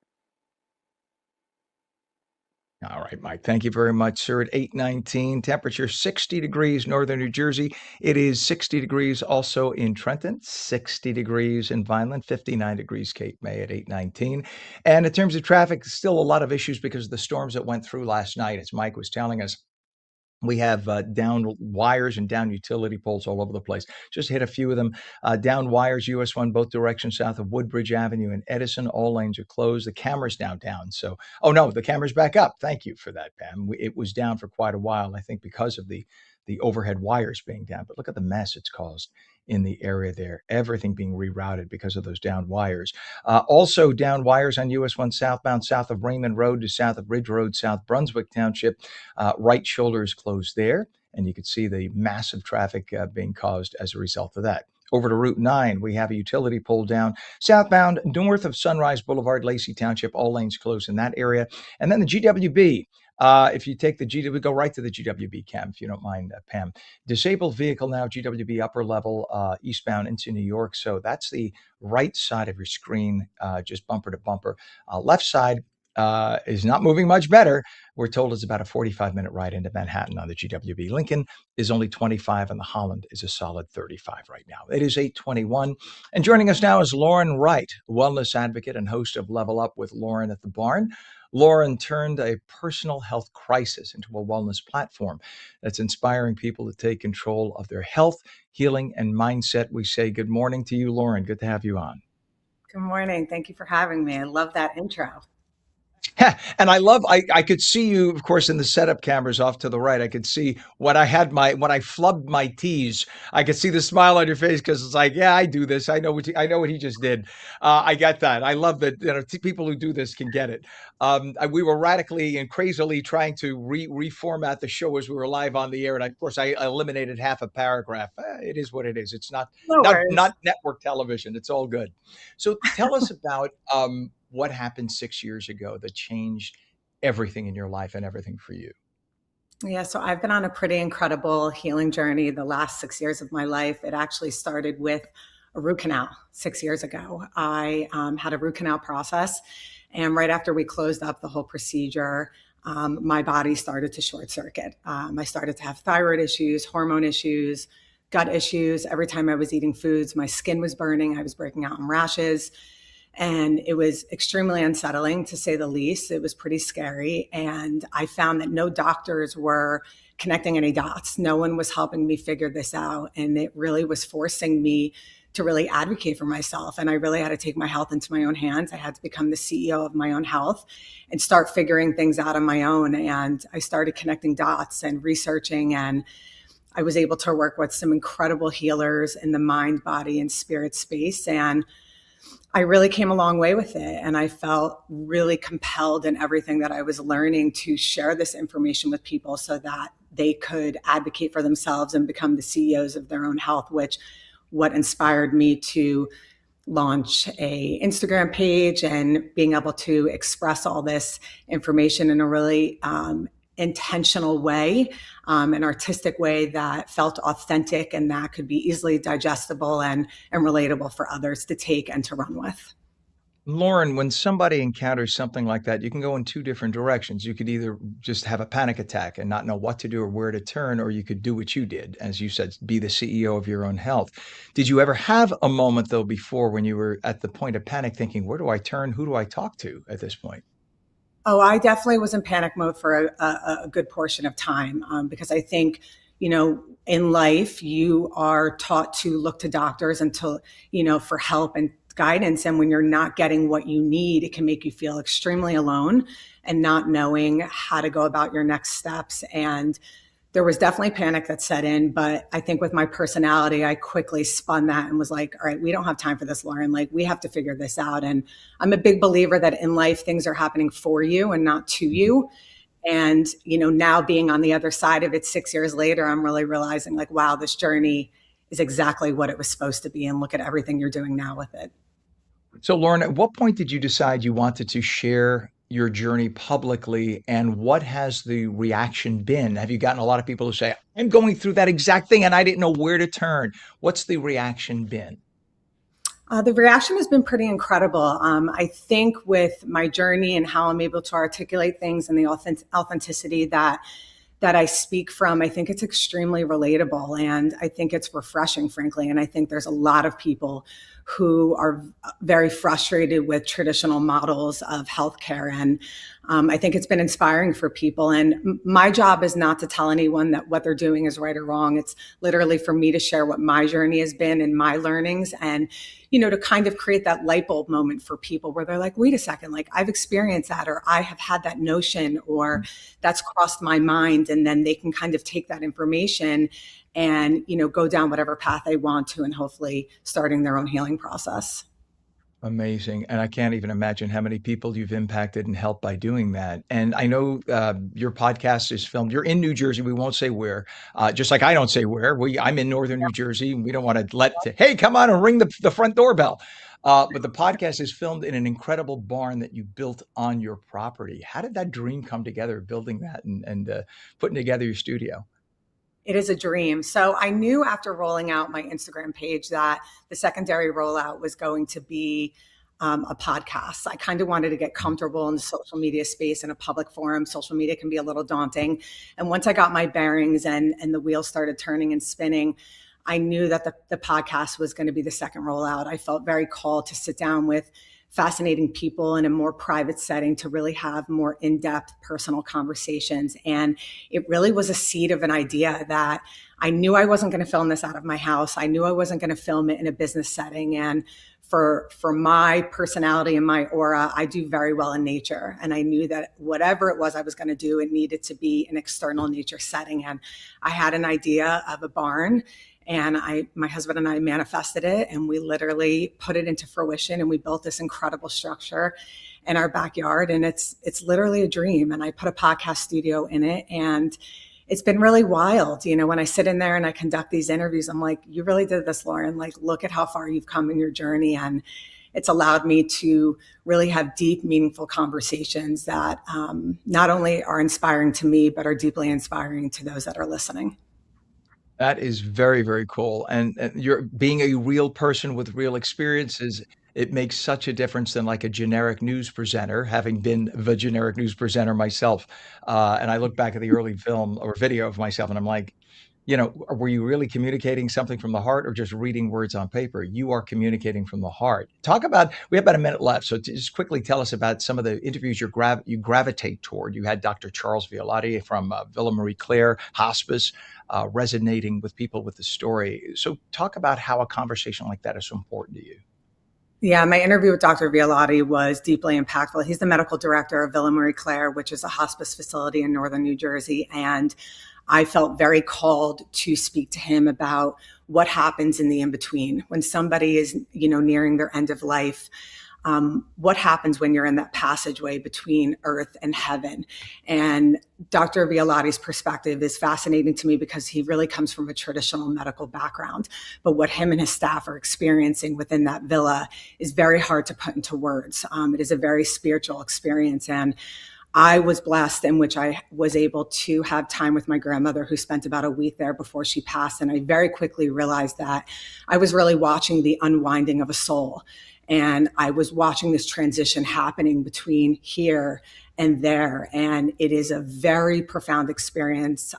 All right, Mike. Thank you very much, sir. At 8:19, temperature 60 degrees, northern New Jersey. It is 60 degrees also in Trenton, 60 degrees in Vineland, 59 degrees Cape May at 8:19. And in terms of traffic, still a lot of issues because of the storms that went through last night, as Mike was telling us. We have down wires and down utility poles all over the place. Just hit a few of them. Down wires, US 1, both directions south of Woodbridge Avenue and Edison. All lanes are closed. The camera's now down. So, oh no, the camera's back up. Thank you for that, Pam. It was down for quite a while, I think, because of the overhead wires being down. But look at the mess it's caused in the area there. Everything being rerouted because of those down wires. Also, down wires on US 1 southbound, south of Raymond Road to south of Ridge Road, South Brunswick Township. Right shoulder is closed there, and you can see the massive traffic being caused as a result of that. Over to Route 9, we have a utility pole down southbound north of Sunrise Boulevard, Lacey Township, all lanes closed in that area. And then the GWB. If you take the GWB, go right to the GWB, Cam, if you don't mind, Pam. Disabled vehicle now, GWB upper level, eastbound into New York. So that's the right side of your screen, just bumper to bumper. Left side is not moving much better. We're told it's about a 45-minute ride into Manhattan on the GWB. Lincoln is only 25, and the Holland is a solid 35 right now. It is 8:21. And joining us now is Lauren Wright, wellness advocate and host of Level Up with Lauren at the Barn. Lauren turned a personal health crisis into a wellness platform that's inspiring people to take control of their health, healing, and mindset. We say good morning to you, Lauren. Good to have you on. Good morning. Thank you for having me. I love that intro. And I could see you, of course, in the setup cameras off to the right. I could see when I flubbed my T's, I could see the smile on your face because it's like, yeah, I do this. I know what he just did. I get that. I love that, people who do this can get it. We were radically and crazily trying to reformat the show as we were live on the air. And of course, I eliminated half a paragraph. It is what it is. It's No worries. not network television. It's all good. So tell us about, what happened 6 years ago that changed everything in your life and everything for you? Yeah, so I've been on a pretty incredible healing journey the last 6 years of my life. It actually started with a root canal 6 years ago. I had a root canal process, and right after we closed up the whole procedure, my body started to short circuit. I started to have thyroid issues, hormone issues, gut issues. Every time I was eating foods, my skin was burning. I was breaking out in rashes. And it was extremely unsettling, to say the least. It was pretty scary. And I found that no doctors were connecting any dots. No one was helping me figure this out. And it really was forcing me to really advocate for myself. And I really had to take my health into my own hands. I had to become the CEO of my own health and start figuring things out on my own. And I started connecting dots and researching, and I was able to work with some incredible healers in the mind, body, and spirit space. And I really came a long way with it. And I felt really compelled in everything that I was learning to share this information with people so that they could advocate for themselves and become the CEOs of their own health, which what inspired me to launch a Instagram page and being able to express all this information in a really intentional way, an artistic way that felt authentic and that could be easily digestible and relatable for others to take and to run with. Lauren, when somebody encounters something like that, you can go in two different directions. You could either just have a panic attack and not know what to do or where to turn, or you could do what you did, as you said, be the CEO of your own health. Did you ever have a moment, though, before when you were at the point of panic thinking, where do I turn? Who do I talk to at this point? Oh, I definitely was in panic mode for a good portion of time, because I think, in life, you are taught to look to doctors until, for help and guidance. And when you're not getting what you need, it can make you feel extremely alone and not knowing how to go about your next steps. And there was definitely panic that set in, but I think with my personality, I quickly spun that and was like, all right, we don't have time for this, Lauren. Like, we have to figure this out. And I'm a big believer that in life, things are happening for you and not to you. And, now being on the other side of it 6 years later, I'm really realizing, like, wow, this journey is exactly what it was supposed to be. And look at everything you're doing now with it. So, Lauren, at what point did you decide you wanted to share your journey publicly, and what has the reaction been? Have you gotten a lot of people who say, I'm going through that exact thing and I didn't know where to turn? What's the reaction been? The reaction has been pretty incredible. I think with my journey and how I'm able to articulate things and the authenticity that I speak from, I think it's extremely relatable, and I think it's refreshing, frankly. And I think there's a lot of people who are very frustrated with traditional models of healthcare. And I think it's been inspiring for people. And my job is not to tell anyone that what they're doing is right or wrong. It's literally for me to share what my journey has been and my learnings, and, to kind of create that light bulb moment for people where they're like, wait a second, like, I've experienced that, or I have had that notion, or that's crossed my mind. And then they can kind of take that information and, go down whatever path they want to, and hopefully starting their own healing process. Amazing. And I can't even imagine how many people you've impacted and helped by doing that. And I know your podcast is filmed. You're in New Jersey. We won't say where, just like I don't say where. I'm in northern New Jersey, and we don't want to hey, come on and ring the front doorbell. But the podcast is filmed in an incredible barn that you built on your property. How did that dream come together, building that and putting together your studio? It is a dream. So I knew after rolling out my Instagram page that the secondary rollout was going to be a podcast. I kind of wanted to get comfortable in the social media space in a public forum. Social media can be a little daunting. And once I got my bearings and the wheels started turning and spinning, I knew that the podcast was going to be the second rollout. I felt very called to sit down with fascinating people in a more private setting to really have more in-depth personal conversations. And it really was a seed of an idea that I knew I wasn't going to film this out of my house. I knew I wasn't going to film it in a business setting. And for my personality and my aura, I do very well in nature. And I knew that whatever it was I was going to do, it needed to be an external nature setting. And I had an idea of a barn, and my husband and I manifested it, and we literally put it into fruition, and we built this incredible structure in our backyard. And it's literally a dream. And I put a podcast studio in it, and it's been really wild. You know, when I sit in there and I conduct these interviews, I'm like, you really did this, Lauren. Like, look at how far you've come in your journey. And it's allowed me to really have deep, meaningful conversations that not only are inspiring to me, but are deeply inspiring to those that are listening. That is very, very cool. And you're being a real person with real experiences. It makes such a difference than like a generic news presenter, having been the generic news presenter myself. And I look back at the early film or video of myself, and I'm like, you know, were you really communicating something from the heart or just reading words on paper? You are communicating from the heart. Talk about, we have about a minute left. So just quickly tell us about some of the interviews you gravitate toward. You had Dr. Charles Violati from Villa Marie Claire Hospice resonating with people with the story. So talk about how a conversation like that is so important to you. Yeah, my interview with Dr. Violati was deeply impactful. He's the medical director of Villa Marie Claire, which is a hospice facility in northern New Jersey. And I felt very called to speak to him about what happens in the in-between when somebody is, you know, nearing their end of life. What happens when you're in that passageway between earth and heaven? And Dr. Violati's perspective is fascinating to me because he really comes from a traditional medical background. But what him and his staff are experiencing within that villa is very hard to put into words. It is a very spiritual experience. And I was blessed in which I was able to have time with my grandmother, who spent about a week there before she passed. And I very quickly realized that I was really watching the unwinding of a soul. And I was watching this transition happening between here and there. And it is a very profound experience.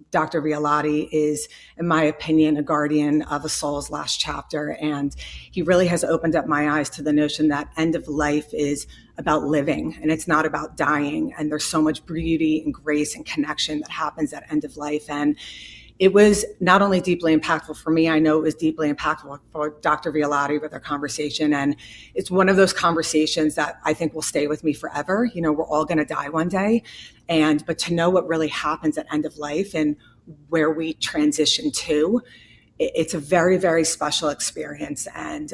Dr. Violati is, in my opinion, a guardian of a soul's last chapter. And he really has opened up my eyes to the notion that end of life is about living, and it's not about dying. And there's so much beauty and grace and connection that happens at end of life. And it was not only deeply impactful for me, I know it was deeply impactful for Dr. Violati with our conversation. And it's one of those conversations that I think will stay with me forever. You know, we're all going to die one day. But to know what really happens at end of life and where we transition to, it's a very, very special experience. And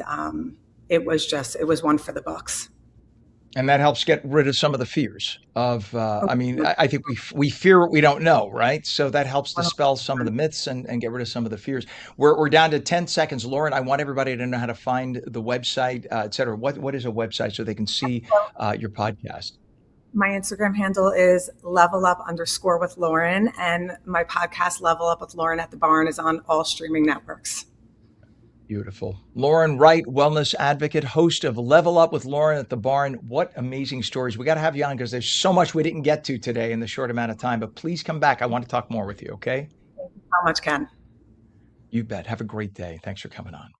it was one for the books. And that helps get rid of some of the fears of, I think we fear what we don't know, right? So that helps dispel some of the myths and get rid of some of the fears. We're down to 10 seconds. Lauren, I want everybody to know how to find the website, et cetera. What is a website so they can see your podcast? My Instagram handle is levelup_with Lauren, and my podcast, Level Up with Lauren at the Barn, is on all streaming networks. Beautiful. Lauren Wright, wellness advocate, host of Level Up with Lauren at the Barn. What amazing stories. We got to have you on because there's so much we didn't get to today in the short amount of time. But please come back. I want to talk more with you, okay? Thank you so much, Ken. You bet. Have a great day. Thanks for coming on.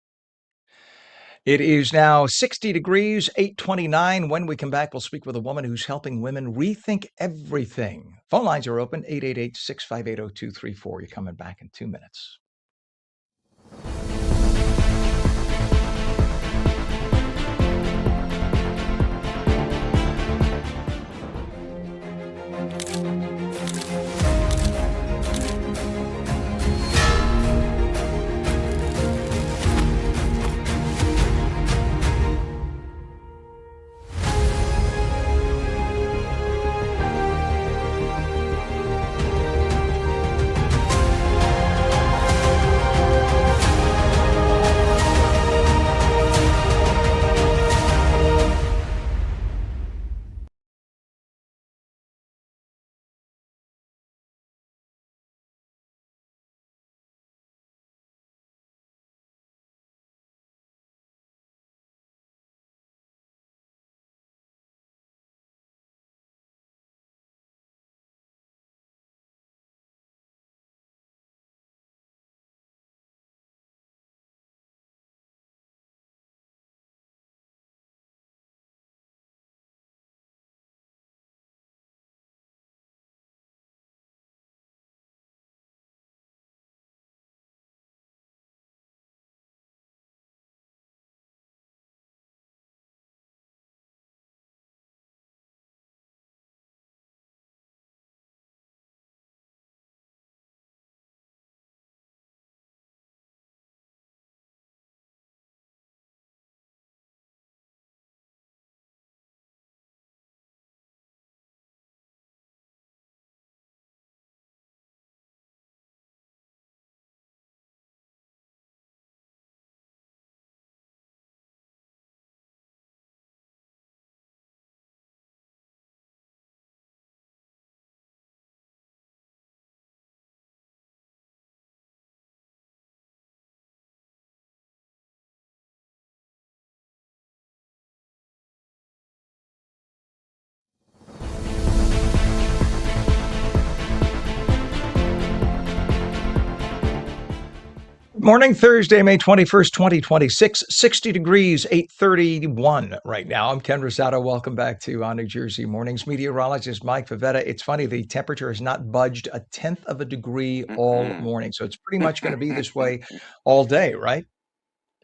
It is now 60 degrees, 8:29. When we come back, we'll speak with a woman who's helping women rethink everything. Phone lines are open, 888-658-0234. You're coming back in 2 minutes. morning, Thursday, May 21st, 2026, 60 degrees, 8:31 right now. I'm Ken Rosato. Welcome back to On New Jersey Mornings. Meteorologist Mike Favetta. It's funny, the temperature has not budged a tenth of a degree all Mm-mm. morning. So it's pretty much going to be this way all day, right?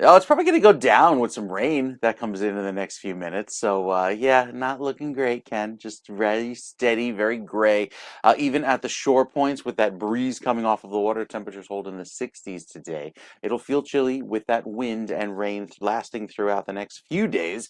Oh, it's probably going to go down with some rain that comes in the next few minutes. So, yeah, not looking great, Ken. Just very steady, very gray. Even at the shore points with that breeze coming off of the water, temperatures hold in the 60s today. It'll feel chilly with that wind and rain lasting throughout the next few days.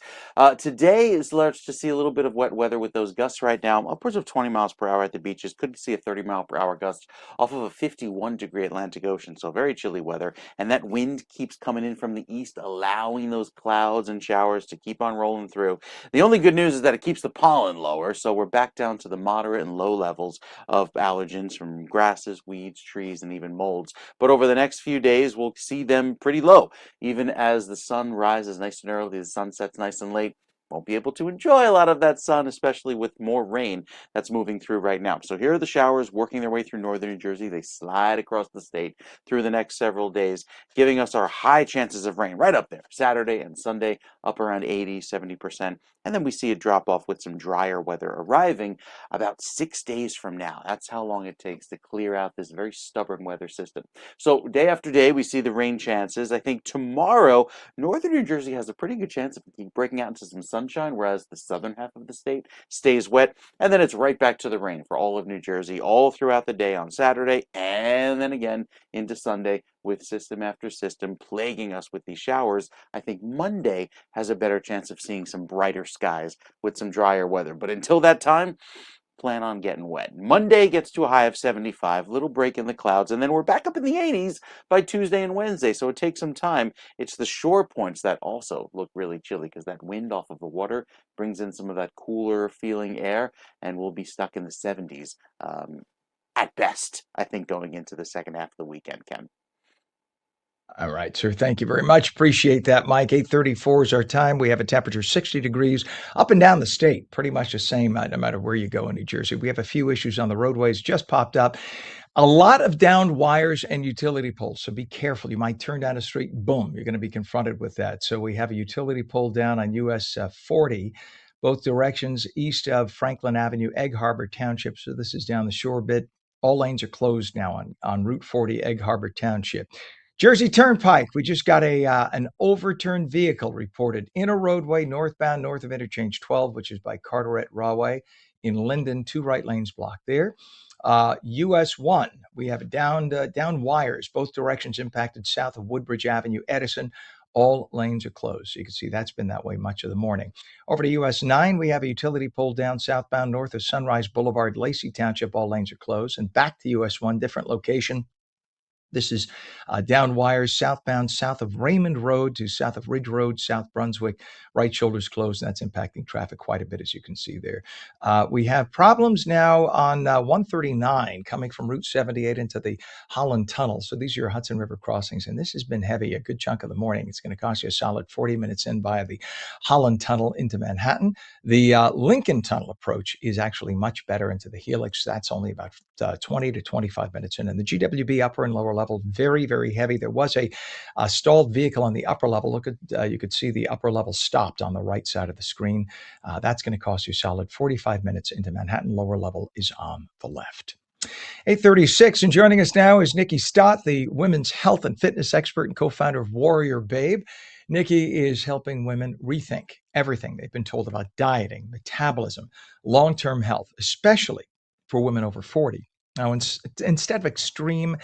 Today is starts to see a little bit of wet weather with those gusts right now, upwards of 20 miles per hour at the beaches. Could see a 30-mile-per-hour gust off of a 51-degree Atlantic Ocean. So, very chilly weather. And that wind keeps coming in from the east, allowing those clouds and showers to keep on rolling through. The only good news is that it keeps the pollen lower, so we're back down to the moderate and low levels of allergens from grasses, weeds, trees, and even molds. But over the next few days, we'll see them pretty low, even as the sun rises nice and early, the sun sets nice and late. Won't be able to enjoy a lot of that sun, especially with more rain that's moving through right now. So here are the showers working their way through northern New Jersey. They slide across the state through the next several days, giving us our high chances of rain right up there. Saturday and Sunday, up around 80, 70%. And then we see a drop off with some drier weather arriving about 6 days from now. That's how long it takes to clear out this very stubborn weather system. So day after day, we see the rain chances. I think tomorrow, northern New Jersey has a pretty good chance of breaking out into some sunshine, whereas the southern half of the state stays wet. And then it's right back to the rain for all of New Jersey all throughout the day on Saturday, and then again into Sunday with system after system plaguing us with these showers. I think Monday has a better chance of seeing some brighter skies with some drier weather. But until that time, plan on getting wet. Monday gets to a high of 75, little break in the clouds, and then we're back up in the 80s by Tuesday and Wednesday. So it takes some time. It's the shore points that also look really chilly because that wind off of the water brings in some of that cooler feeling air, and we'll be stuck in the 70s at best, I think, going into the second half of the weekend, Ken. All right, sir. Thank you very much. Appreciate that, Mike. 8:34 is our time. We have a temperature 60 degrees up and down the state, pretty much the same no matter where you go in New Jersey. We have a few issues on the roadways just popped up. A lot of downed wires and utility poles, so be careful. You might turn down a street, boom, you're going to be confronted with that. So we have a utility pole down on US 40, both directions east of Franklin Avenue, Egg Harbor Township. So this is down the shore bit. All lanes are closed now on Route 40, Egg Harbor Township. Jersey Turnpike, we just got an overturned vehicle reported in a roadway northbound north of interchange 12, which is by Carteret Rawway in Linden, 2 right lanes blocked there. US 1, we have downed wires, both directions impacted south of Woodbridge Avenue, Edison. All lanes are closed. So you can see that's been that way much of the morning. Over to US 9, we have a utility pole down southbound north of Sunrise Boulevard, Lacey Township. All lanes are closed. And back to US 1, different location. This is down wires southbound, south of Raymond Road to south of Ridge Road, South Brunswick. Right shoulder's closed, and that's impacting traffic quite a bit, as you can see there. We have problems now on 139 coming from Route 78 into the Holland Tunnel. So these are your Hudson River crossings, and this has been heavy a good chunk of the morning. It's going to cost you a solid 40 minutes in via the Holland Tunnel into Manhattan. The Lincoln Tunnel approach is actually much better into the Helix. That's only about 20 to 25 minutes in. And the GWB upper and lower level, very, very heavy. There was a stalled vehicle on the upper level. Look at, you could see the upper level stopped on the right side of the screen. That's going to cost you solid 45 minutes into Manhattan. Lower level is on the left. 8:36, and joining us now is Nikki Stott, the women's health and fitness expert and co-founder of Warrior Babe. Nikki is helping women rethink everything they've been told about dieting, metabolism, long-term health, especially for women over 40. Now, instead of extreme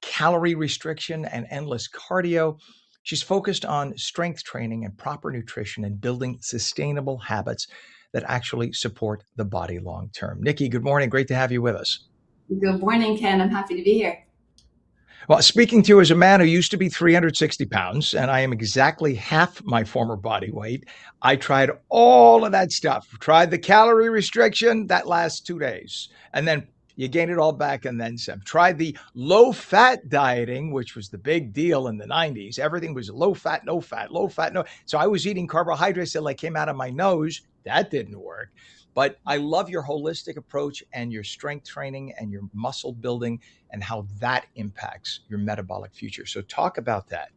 calorie restriction and endless cardio, she's focused on strength training and proper nutrition and building sustainable habits that actually support the body long term. Nikki, good morning. Great to have you with us. Good morning, Ken. I'm happy to be here. Well, speaking to you as a man who used to be 360 pounds, and I am exactly half my former body weight, I tried all of that stuff. Tried the calorie restriction, that lasts 2 days. And then you gain it all back and then some. Tried the low-fat dieting, which was the big deal in the 90s. Everything was low fat, no fat, low fat, no. So I was eating carbohydrates that like came out of my nose. That didn't work. But I love your holistic approach and your strength training and your muscle building and how that impacts your metabolic future. So talk about that.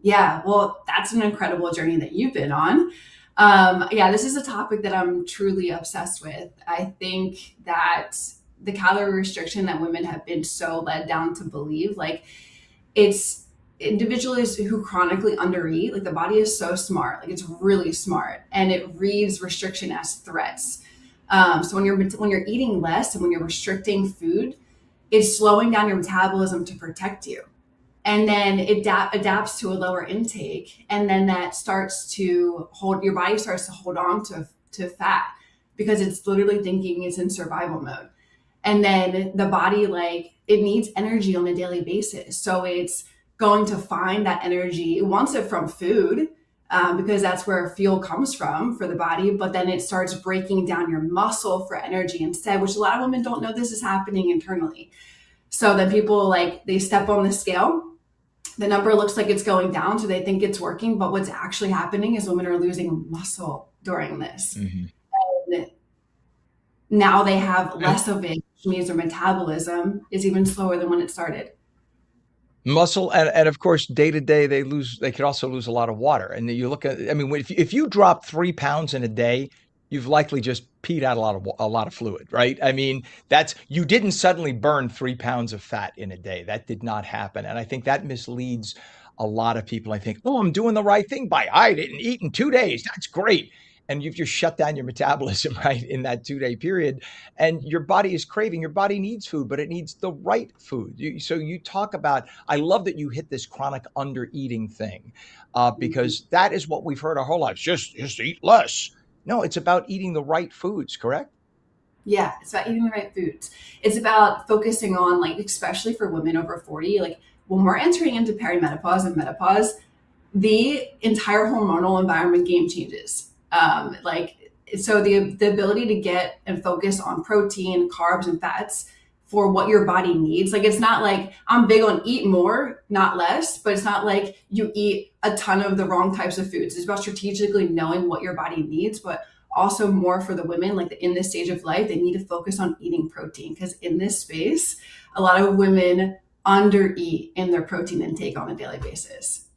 Yeah, well, that's an incredible journey that you've been on. Yeah, this is a topic that I'm truly obsessed with. I think that the calorie restriction that women have been so led down to believe, like it's individuals who chronically undereat, like the body is so smart, like it's really smart, and it reads restriction as threats. So when you're eating less and when you're restricting food, it's slowing down your metabolism to protect you, and then it adapts to a lower intake, and then that starts to hold your body starts to hold on to fat because it's literally thinking it's in survival mode. And then the body, like, it needs energy on a daily basis, so it's going to find that energy. It wants it from food, because that's where fuel comes from for the body, but then it starts breaking down your muscle for energy instead, which a lot of women don't know this is happening internally. So then people, like, they step on the scale, the number looks like it's going down, so they think it's working, but what's actually happening is women are losing muscle during this. And now they have less of it, which means their metabolism is even slower than when it started. Muscle and of course day to day they could also lose a lot of water. And you look at, I mean, if you drop 3 pounds in a day, you've likely just peed out a lot of fluid, right? I mean, you didn't suddenly burn 3 pounds of fat in a day. That did not happen. And I think that misleads a lot of people. I think, oh, I'm doing the right thing I didn't eat in 2 days. That's great. And you've just shut down your metabolism, right, in that 2 day period. And your body is craving, your body needs food, but it needs the right food. So you talk about, I love that you hit this chronic under eating thing, because that is what we've heard our whole lives. Just eat less. No, it's about eating the right foods, correct? Yeah, it's about eating the right foods. It's about focusing on, like, especially for women over 40, like when we're entering into perimenopause and menopause, the entire hormonal environment game changes. So the ability to get and focus on protein, carbs, and fats for what your body needs. Like, it's not like I'm big on eat more, not less, but it's not like you eat a ton of the wrong types of foods. It's about strategically knowing what your body needs, but also more for the women, like in this stage of life, they need to focus on eating protein, because in this space, a lot of women undereat in their protein intake on a daily basis.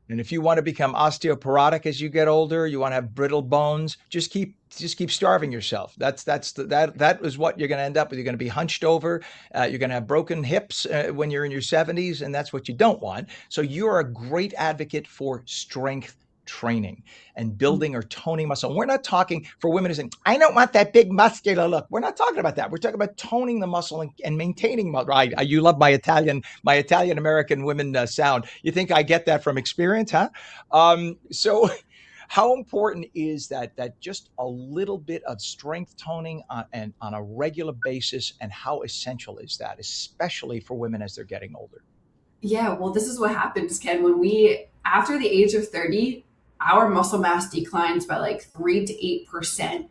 And if you want to become osteoporotic as you get older, you want to have brittle bones, just keep starving yourself. That is what you're going to end up with. You're going to be hunched over. You're going to have broken hips when you're in your 70s, and that's what you don't want. So you're a great advocate for strength training and building or toning muscle. We're not talking for women who say, I don't want that big muscular look. We're not talking about that. We're talking about toning the muscle and maintaining muscle. Right? You love my Italian American women sound. You think I get that from experience, huh? So how important is that just a little bit of strength toning and on a regular basis, and how essential is that, especially for women as they're getting older? Yeah, well, this is what happens, Ken. After the age of 30, our muscle mass declines by like 3 to 8%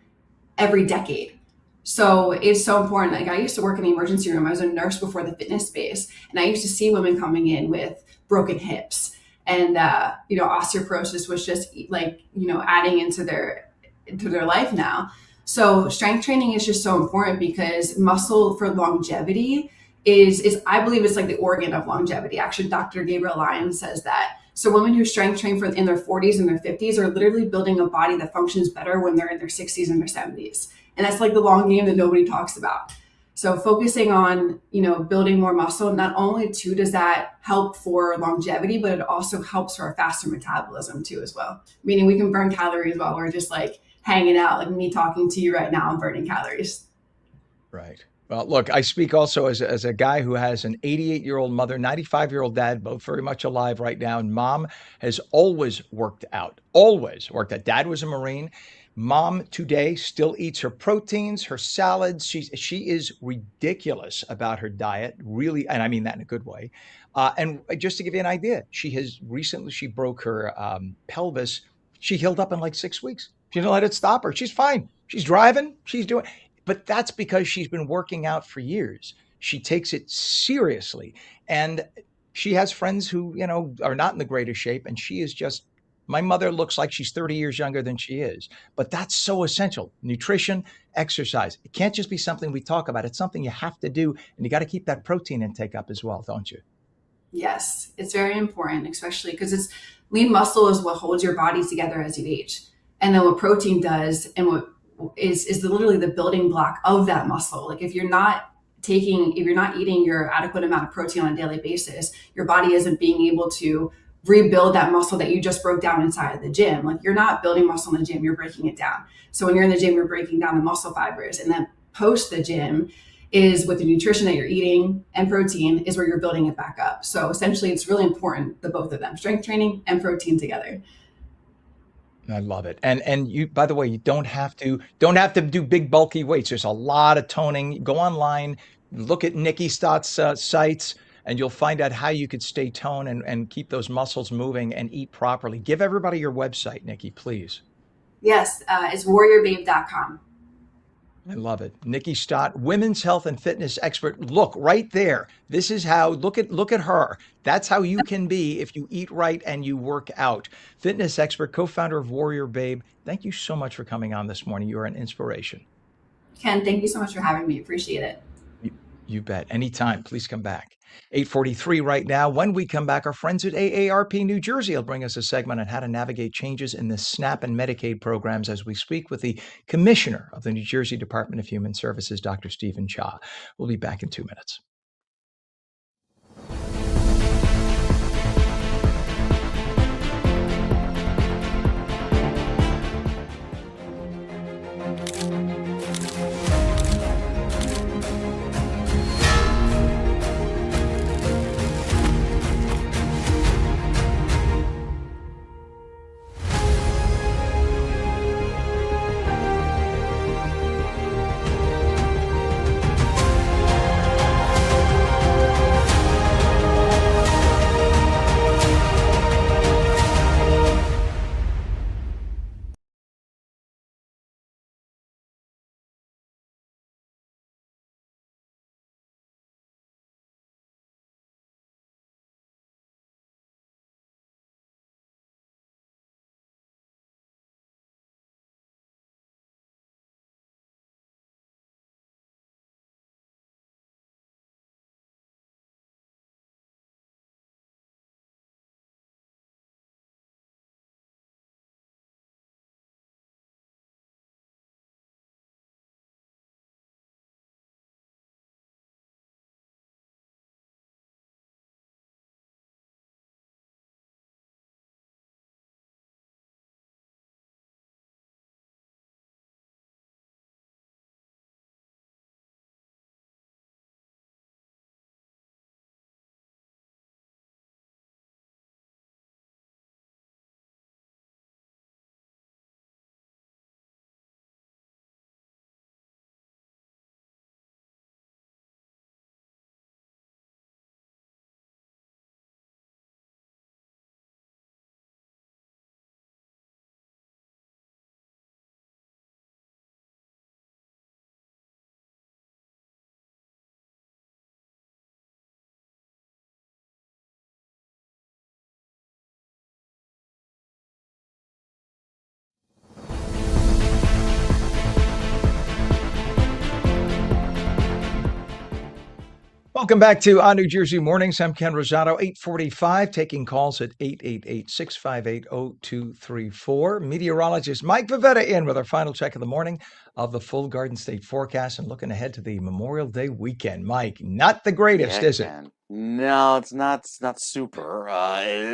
every decade. So it's so important. Like, I used to work in the emergency room. I was a nurse before the fitness space, and I used to see women coming in with broken hips, and osteoporosis was just, like, adding into their life now. So strength training is just so important, because muscle for longevity is I believe it's like the organ of longevity. Actually, Dr. Gabriel Lyons says that. So women who strength train in their 40s and their 50s are literally building a body that functions better when they're in their 60s and their 70s. And that's like the long game that nobody talks about. So focusing on, building more muscle, not only too does that help for longevity, but it also helps for a faster metabolism too as well. Meaning we can burn calories while we're just like hanging out, like me talking to you right now, I'm burning calories. Right. Well, look, I speak also as a guy who has an 88-year-old mother, 95-year-old dad, both very much alive right now. And mom has always worked out, always worked out. Dad was a Marine. Mom today still eats her proteins, her salads. She is ridiculous about her diet, really, and I mean that in a good way. And just to give you an idea, she broke her pelvis. She healed up in like 6 weeks. She didn't let it stop her. She's fine. She's driving. She's doing. But that's because she's been working out for years. She takes it seriously. And she has friends who, are not in the greatest shape. And she is just My mother looks like she's 30 years younger than she is, but that's so essential. Nutrition, exercise. It can't just be something we talk about. It's something you have to do, and you got to keep that protein intake up as well, don't you? Yes, it's very important, especially because it's lean muscle is what holds your body together as you age. And then what protein does and what is literally the building block of that muscle. Like if you're not eating your adequate amount of protein on a daily basis, your body isn't being able to rebuild that muscle that you just broke down inside of the gym. Like you're not building muscle in the gym, you're breaking it down. So when you're in the gym, you're breaking down the muscle fibers. And then post the gym is with the nutrition that you're eating and protein is where you're building it back up. So essentially it's really important, the both of them, strength training and protein together. I love it. And you, by the way, you don't have to do big bulky weights. There's a lot of toning. Go online, look at Nikki Stott's sites, and you'll find out how you could stay toned and keep those muscles moving and eat properly. Give everybody your website, Nikki, please. Yes, it's warriorbabe.com. I love it. Nikki Stott, women's health and fitness expert. Look right there. This is how, look at her. That's how you can be if you eat right and you work out. Fitness expert, co-founder of Warrior Babe. Thank you so much for coming on this morning. You are an inspiration. Ken, thank you so much for having me. Appreciate it. You bet. Anytime. Please come back. 8:43 right now. When we come back, our friends at AARP New Jersey will bring us a segment on how to navigate changes in the SNAP and Medicaid programs as we speak with the Commissioner of the New Jersey Department of Human Services, Dr. Stephen Cha. We'll be back in 2 minutes. Welcome back to On New Jersey Mornings. I'm Ken Rosato, 845, taking calls at 888-658-0234. Meteorologist Mike Favetta in with our final check of the morning of the full Garden State forecast and looking ahead to the Memorial Day weekend. Mike, not the greatest, Yeah, is it? Ken. No, it's not. It's not super.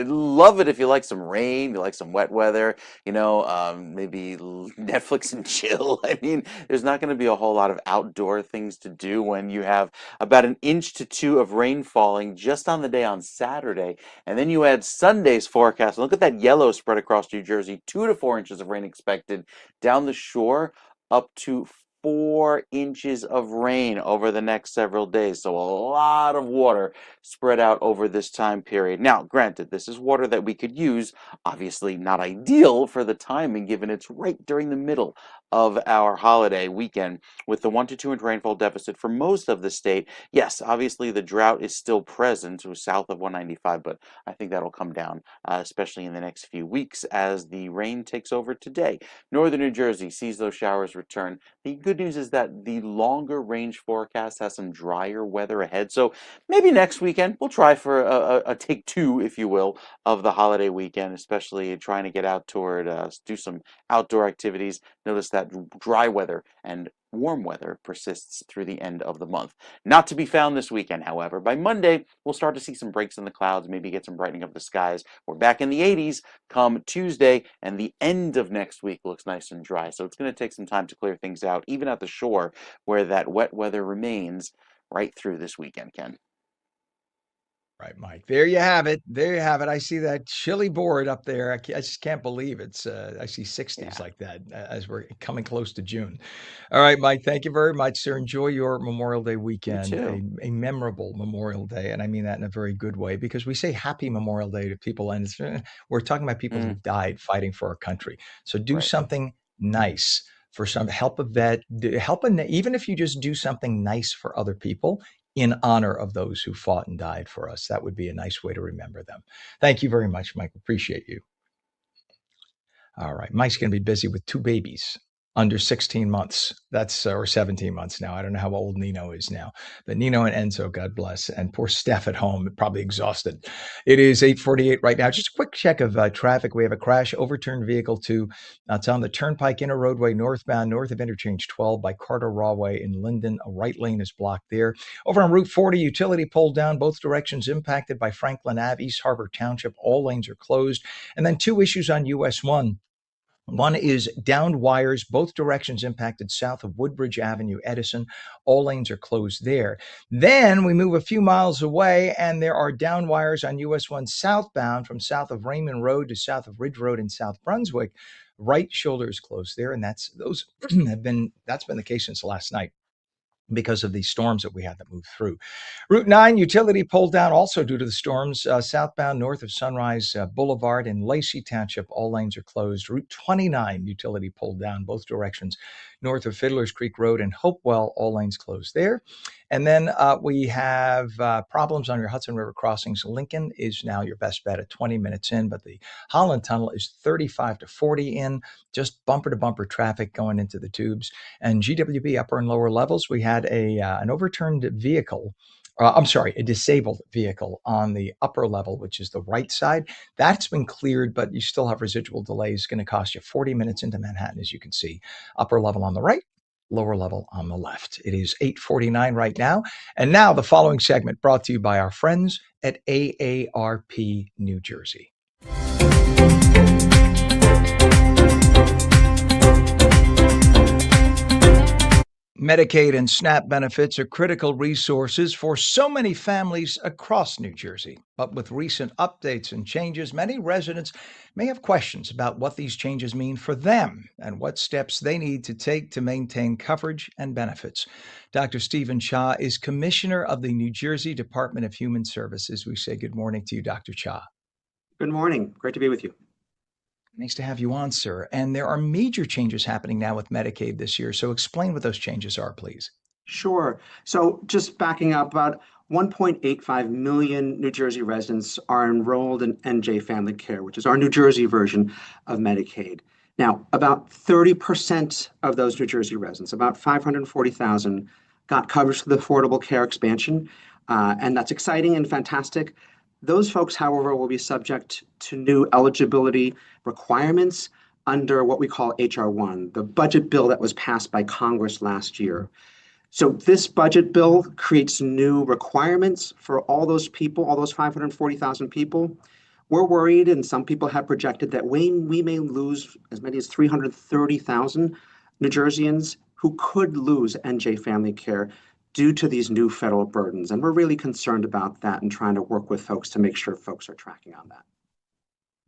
Love it if you like some rain, you like some wet weather. Maybe Netflix and chill. I mean, there's not going to be a whole lot of outdoor things to do when you have about 1 to 2 inches of rain falling just on the day on Saturday, and then you add Sunday's forecast. And look at that yellow spread across New Jersey. 2 to 4 inches of rain expected down the shore, up to 4 inches of rain over the next several days. So a lot of water spread out over this time period. Now, granted, this is water that we could use, obviously not ideal for the timing given it's right during the middle of our holiday weekend with the 1 to 2 inch rainfall deficit for most of the state. Yes, obviously the drought is still present south of 195, but I think that'll come down, especially in the next few weeks as the rain takes over today. Northern New Jersey sees those showers return. The good news is that the longer range forecast has some drier weather ahead. So maybe next weekend we'll try for a take two, if you will, of the holiday weekend, especially trying to get out toward, do some outdoor activities. Notice that dry weather and warm weather persists through the end of the month. Not to be found this weekend, however. By Monday, we'll start to see some breaks in the clouds, maybe get some brightening of the skies. We're back in the 80s come Tuesday, and the end of next week looks nice and dry. So it's going to take some time to clear things out, even at the shore, where that wet weather remains right through this weekend, Ken. Right, Mike. There you have it. There you have it. I see that chilly board up there. I just can't believe it's. I see 60s Yeah. like that as we're coming close to June. All right, Mike. Thank you very much, sir. Enjoy your Memorial Day You weekend. too. A memorable Memorial Day, and I mean that in a very good way because we say Happy Memorial Day to people, and we're talking about people who Mm, died fighting for our country. So do right. something nice for some help a vet, even if you just do something nice for other people in honor of those who fought and died for us. That would be a nice way to remember them. Thank you very much, Mike. Appreciate you. All right. Mike's going to be busy with two babies under 16 months. That's or 17 months now. I don't know how old Nino is now, but Nino and Enzo, God bless, and poor Steph at home, probably exhausted. It is 8:48 right now. Just a quick check of traffic. We have a crash, overturned vehicle two. It's on the Turnpike Inner Roadway northbound, north of Interchange 12 by Carter Rawway in Linden. A right lane is blocked there. Over on Route 40, utility pole down, both directions impacted by Franklin Ave, East Harbor Township. All lanes are closed. And then two issues on US 1. One is downed wires, both directions impacted south of Woodbridge Avenue, Edison. All lanes are closed there. Then we move a few miles away, and there are down wires on US 1 southbound from south of Raymond Road to south of Ridge Road in South Brunswick. Right shoulder is closed there, and that's been the case since last night because of these storms that we had that moved through. Route 9 utility pulled down also due to the storms. Southbound north of Sunrise Boulevard in Lacey Township, all lanes are closed. Route 29 utility pulled down both directions north of Fiddler's Creek Road and Hopewell, all lanes closed there. And then we have problems on your Hudson River crossings. Lincoln is now your best bet at 20 minutes in, but the Holland Tunnel is 35 to 40 in, just bumper to bumper traffic going into the tubes. And GWB upper and lower levels, we had an overturned vehicle. A disabled vehicle on the upper level, which is the right side. That's been cleared, but you still have residual delays. Going to cost you 40 minutes into Manhattan, as you can see. Upper level on the right, lower level on the left. It is 8:49 right now. And now the following segment brought to you by our friends at AARP New Jersey. Medicaid and SNAP benefits are critical resources for so many families across New Jersey. But with recent updates and changes, many residents may have questions about what these changes mean for them and what steps they need to take to maintain coverage and benefits. Dr. Stephen Cha is Commissioner of the New Jersey Department of Human Services. We say good morning to you, Dr. Cha. Good morning. Great to be with you. Nice to have you on, sir. And there are major changes happening now with Medicaid this year. So explain what those changes are, please. Sure. So just backing up, about 1.85 million New Jersey residents are enrolled in NJ Family Care, which is our New Jersey version of Medicaid. Now, about 30% of those New Jersey residents, about 540,000, got coverage through the Affordable Care expansion, and that's exciting and fantastic. Those folks, however, will be subject to new eligibility requirements under what we call H.R. 1, the budget bill that was passed by Congress last year. So this budget bill creates new requirements for all those people, all those 540,000 people. We're worried, and some people have projected that we may lose as many as 330,000 New Jerseyans who could lose NJ Family Care due to these new federal burdens. And we're really concerned about that and trying to work with folks to make sure folks are tracking on that.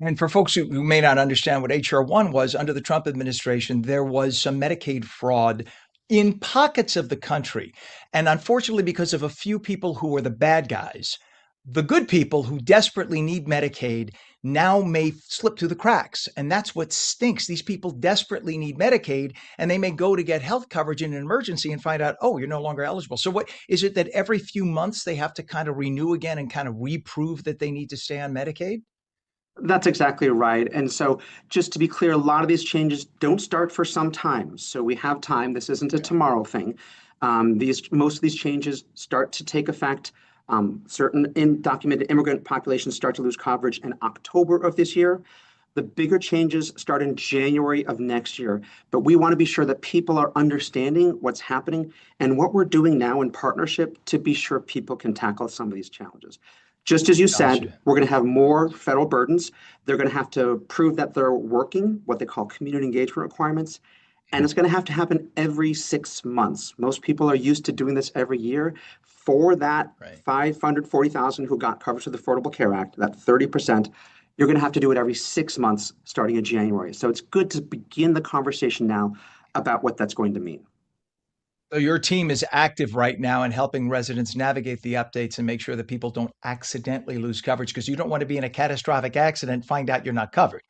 And for folks who may not understand what H.R. 1 was, under the Trump administration, there was some Medicaid fraud in pockets of the country, and unfortunately, because of a few people who are the bad guys, the good people who desperately need Medicaid now may slip through the cracks. And that's what stinks. These people desperately need Medicaid, and they may go to get health coverage in an emergency and find out, oh, you're no longer eligible. So, what is it that every few months they have to kind of renew again and kind of reprove that they need to stay on Medicaid? That's exactly right. And so, just to be clear, a lot of these changes don't start for some time. So we have time. This isn't a tomorrow thing. Most of these changes start to take effect. Certain undocumented immigrant populations start to lose coverage in October of this year. The bigger changes start in January of next year. But we want to be sure that people are understanding what's happening and what we're doing now in partnership to be sure people can tackle some of these challenges. Just as you said, Gotcha. we're going to have more federal burdens. They're going to have to prove that they're working, what they call community engagement requirements. And it's going to happen every 6 months. Most people are used to doing this every year. For that Right. 540,000 who got coverage through the Affordable Care Act, that 30%, you're going to have to do it every 6 months starting in January. So it's good to begin the conversation now about what that's going to mean. So your team is active right now in helping residents navigate the updates and make sure that people don't accidentally lose coverage because you don't want to be in a catastrophic accident, find out you're not covered.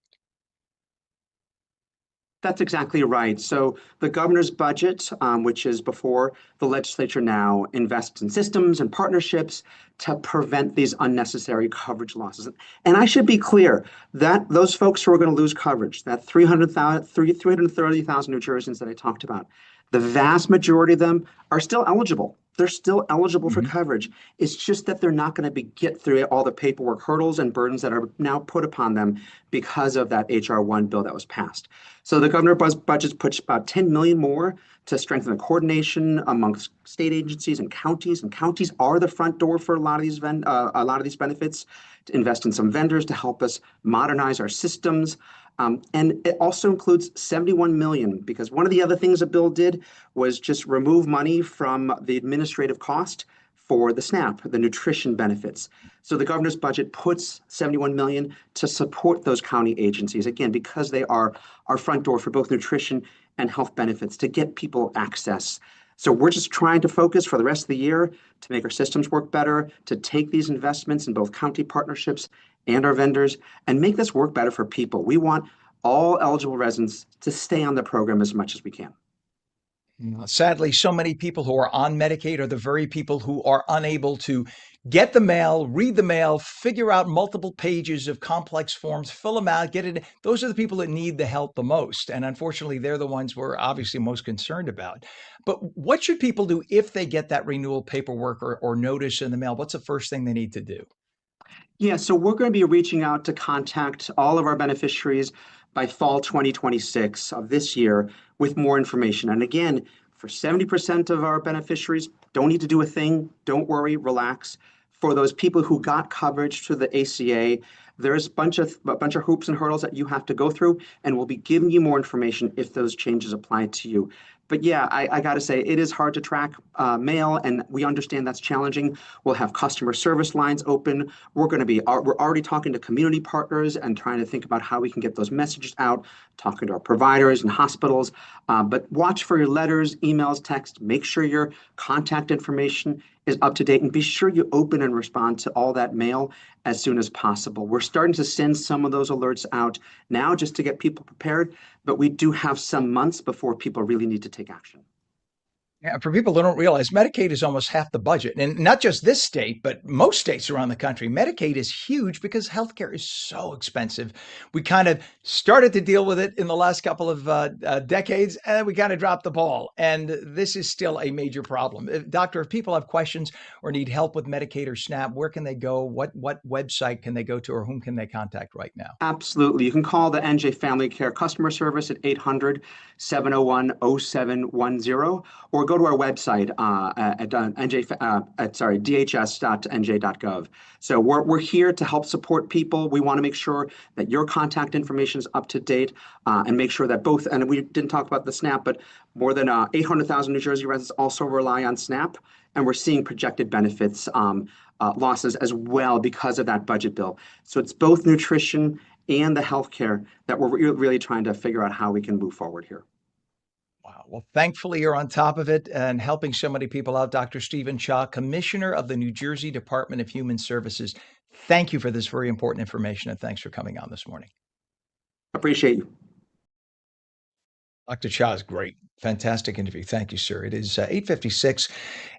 That's exactly right. So the governor's budget, which is before the legislature now, invests in systems and partnerships to prevent these unnecessary coverage losses. And I should be clear that those folks who are going to lose coverage, that 330,000 New Jerseyans that I talked about, the vast majority of them are still eligible. They're still eligible for coverage. It's just that they're not going to get through all the paperwork hurdles and burdens that are now put upon them because of that HR 1 bill that was passed. So the governor's budget puts about 10 million more to strengthen the coordination amongst state agencies and counties. And counties are the front door for a lot of these benefits. To invest in some vendors to help us modernize our systems. And it also includes 71 million because one of the other things the bill did was just remove money from the administrative cost for the SNAP, the nutrition benefits. So the governor's budget puts 71 million to support those county agencies, again, because they are our front door for both nutrition and health benefits to get people access. So we're just trying to focus for the rest of the year to make our systems work better, to take these investments in both county partnerships and our vendors and make this work better for people. We want all eligible residents to stay on the program as much as we can. Sadly, so many people who are on Medicaid are the very people who are unable to get the mail, read the mail, figure out multiple pages of complex forms, fill them out, get it. Those are the people that need the help the most. And unfortunately, they're the ones we're obviously most concerned about. But what should people do if they get that renewal paperwork or notice in the mail? What's the first thing they need to do? Yeah, so we're going to be reaching out to contact all of our beneficiaries by fall 2026 of this year with more information. And again, for 70% of our beneficiaries, don't need to do a thing. Don't worry, relax. For those people who got coverage through the ACA, there's a bunch of hoops and hurdles that you have to go through, and we'll be giving you more information if those changes apply to you. But yeah, I got to say, it is hard to track mail, and we understand that's challenging. We'll have customer service lines open. We're already talking to community partners and trying to think about how we can get those messages out, talking to our providers and hospitals. But watch for your letters, emails, texts. Make sure your contact information is up to date, and be sure you open and respond to all that mail as soon as possible. We're starting to send some of those alerts out now just to get people prepared, but we do have some months before people really need to take action. Yeah, for people who don't realize, Medicaid is almost half the budget. And not just this state, but most states around the country. Medicaid is huge because healthcare is so expensive. We kind of started to deal with it in the last couple of decades, and we kind of dropped the ball. And this is still a major problem. Doctor, if people have questions or need help with Medicaid or SNAP, where can they go? What website can they go to, or whom can they contact right now? Absolutely. You can call the NJ Family Care customer service at 800-701-0710, or go to our website at dhs.nj.gov. So we're here to help support people. We want to make sure that your contact information is up to date and make sure that both, and we didn't talk about the SNAP, but more than 800,000 New Jersey residents also rely on SNAP, and we're seeing projected benefits losses as well because of that budget bill. So it's both nutrition and the healthcare that we're really trying to figure out how we can move forward here. Wow. Well, thankfully, you're on top of it and helping so many people out. Dr. Stephen Shaw, Commissioner of the New Jersey Department of Human Services. Thank you for this very important information, and thanks for coming on this morning. Appreciate you. Dr. Shaw is great. Fantastic interview. Thank you, sir. It is 8:56,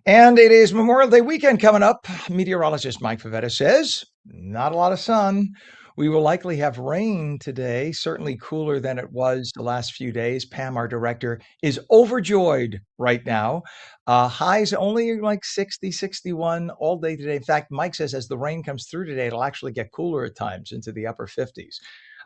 and it is Memorial Day weekend coming up. Meteorologist Mike Favetta says, not a lot of sun. We will likely have rain today, certainly cooler than it was the last few days. Pam, our director, is overjoyed right now. Highs only like 60, 61 all day today. In fact, Mike says as the rain comes through today, it'll actually get cooler at times into the upper 50s.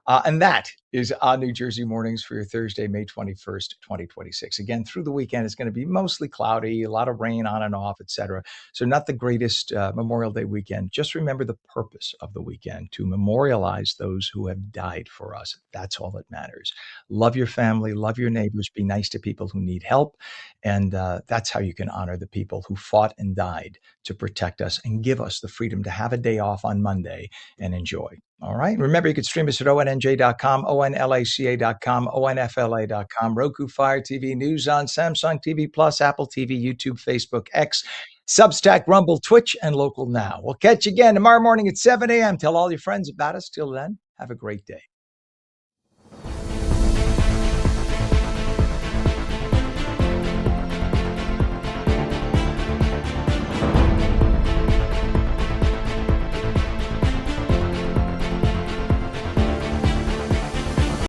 And that is on New Jersey Mornings for your Thursday, May 21st, 2026. Again, through the weekend, it's going to be mostly cloudy, a lot of rain on and off, etc. So not the greatest Memorial Day weekend. Just remember the purpose of the weekend, to memorialize those who have died for us. That's all that matters. Love your family, love your neighbors, be nice to people who need help. And that's how you can honor the people who fought and died to protect us and give us the freedom to have a day off on Monday and enjoy. All right. Remember, you can stream us at onnj.com, onlaca.com, onfla.com, Roku, Fire TV, News on, Samsung TV Plus, Apple TV, YouTube, Facebook, X, Substack, Rumble, Twitch, and Local Now. We'll catch you again tomorrow morning at 7 a.m. Tell all your friends about us. Till then, have a great day.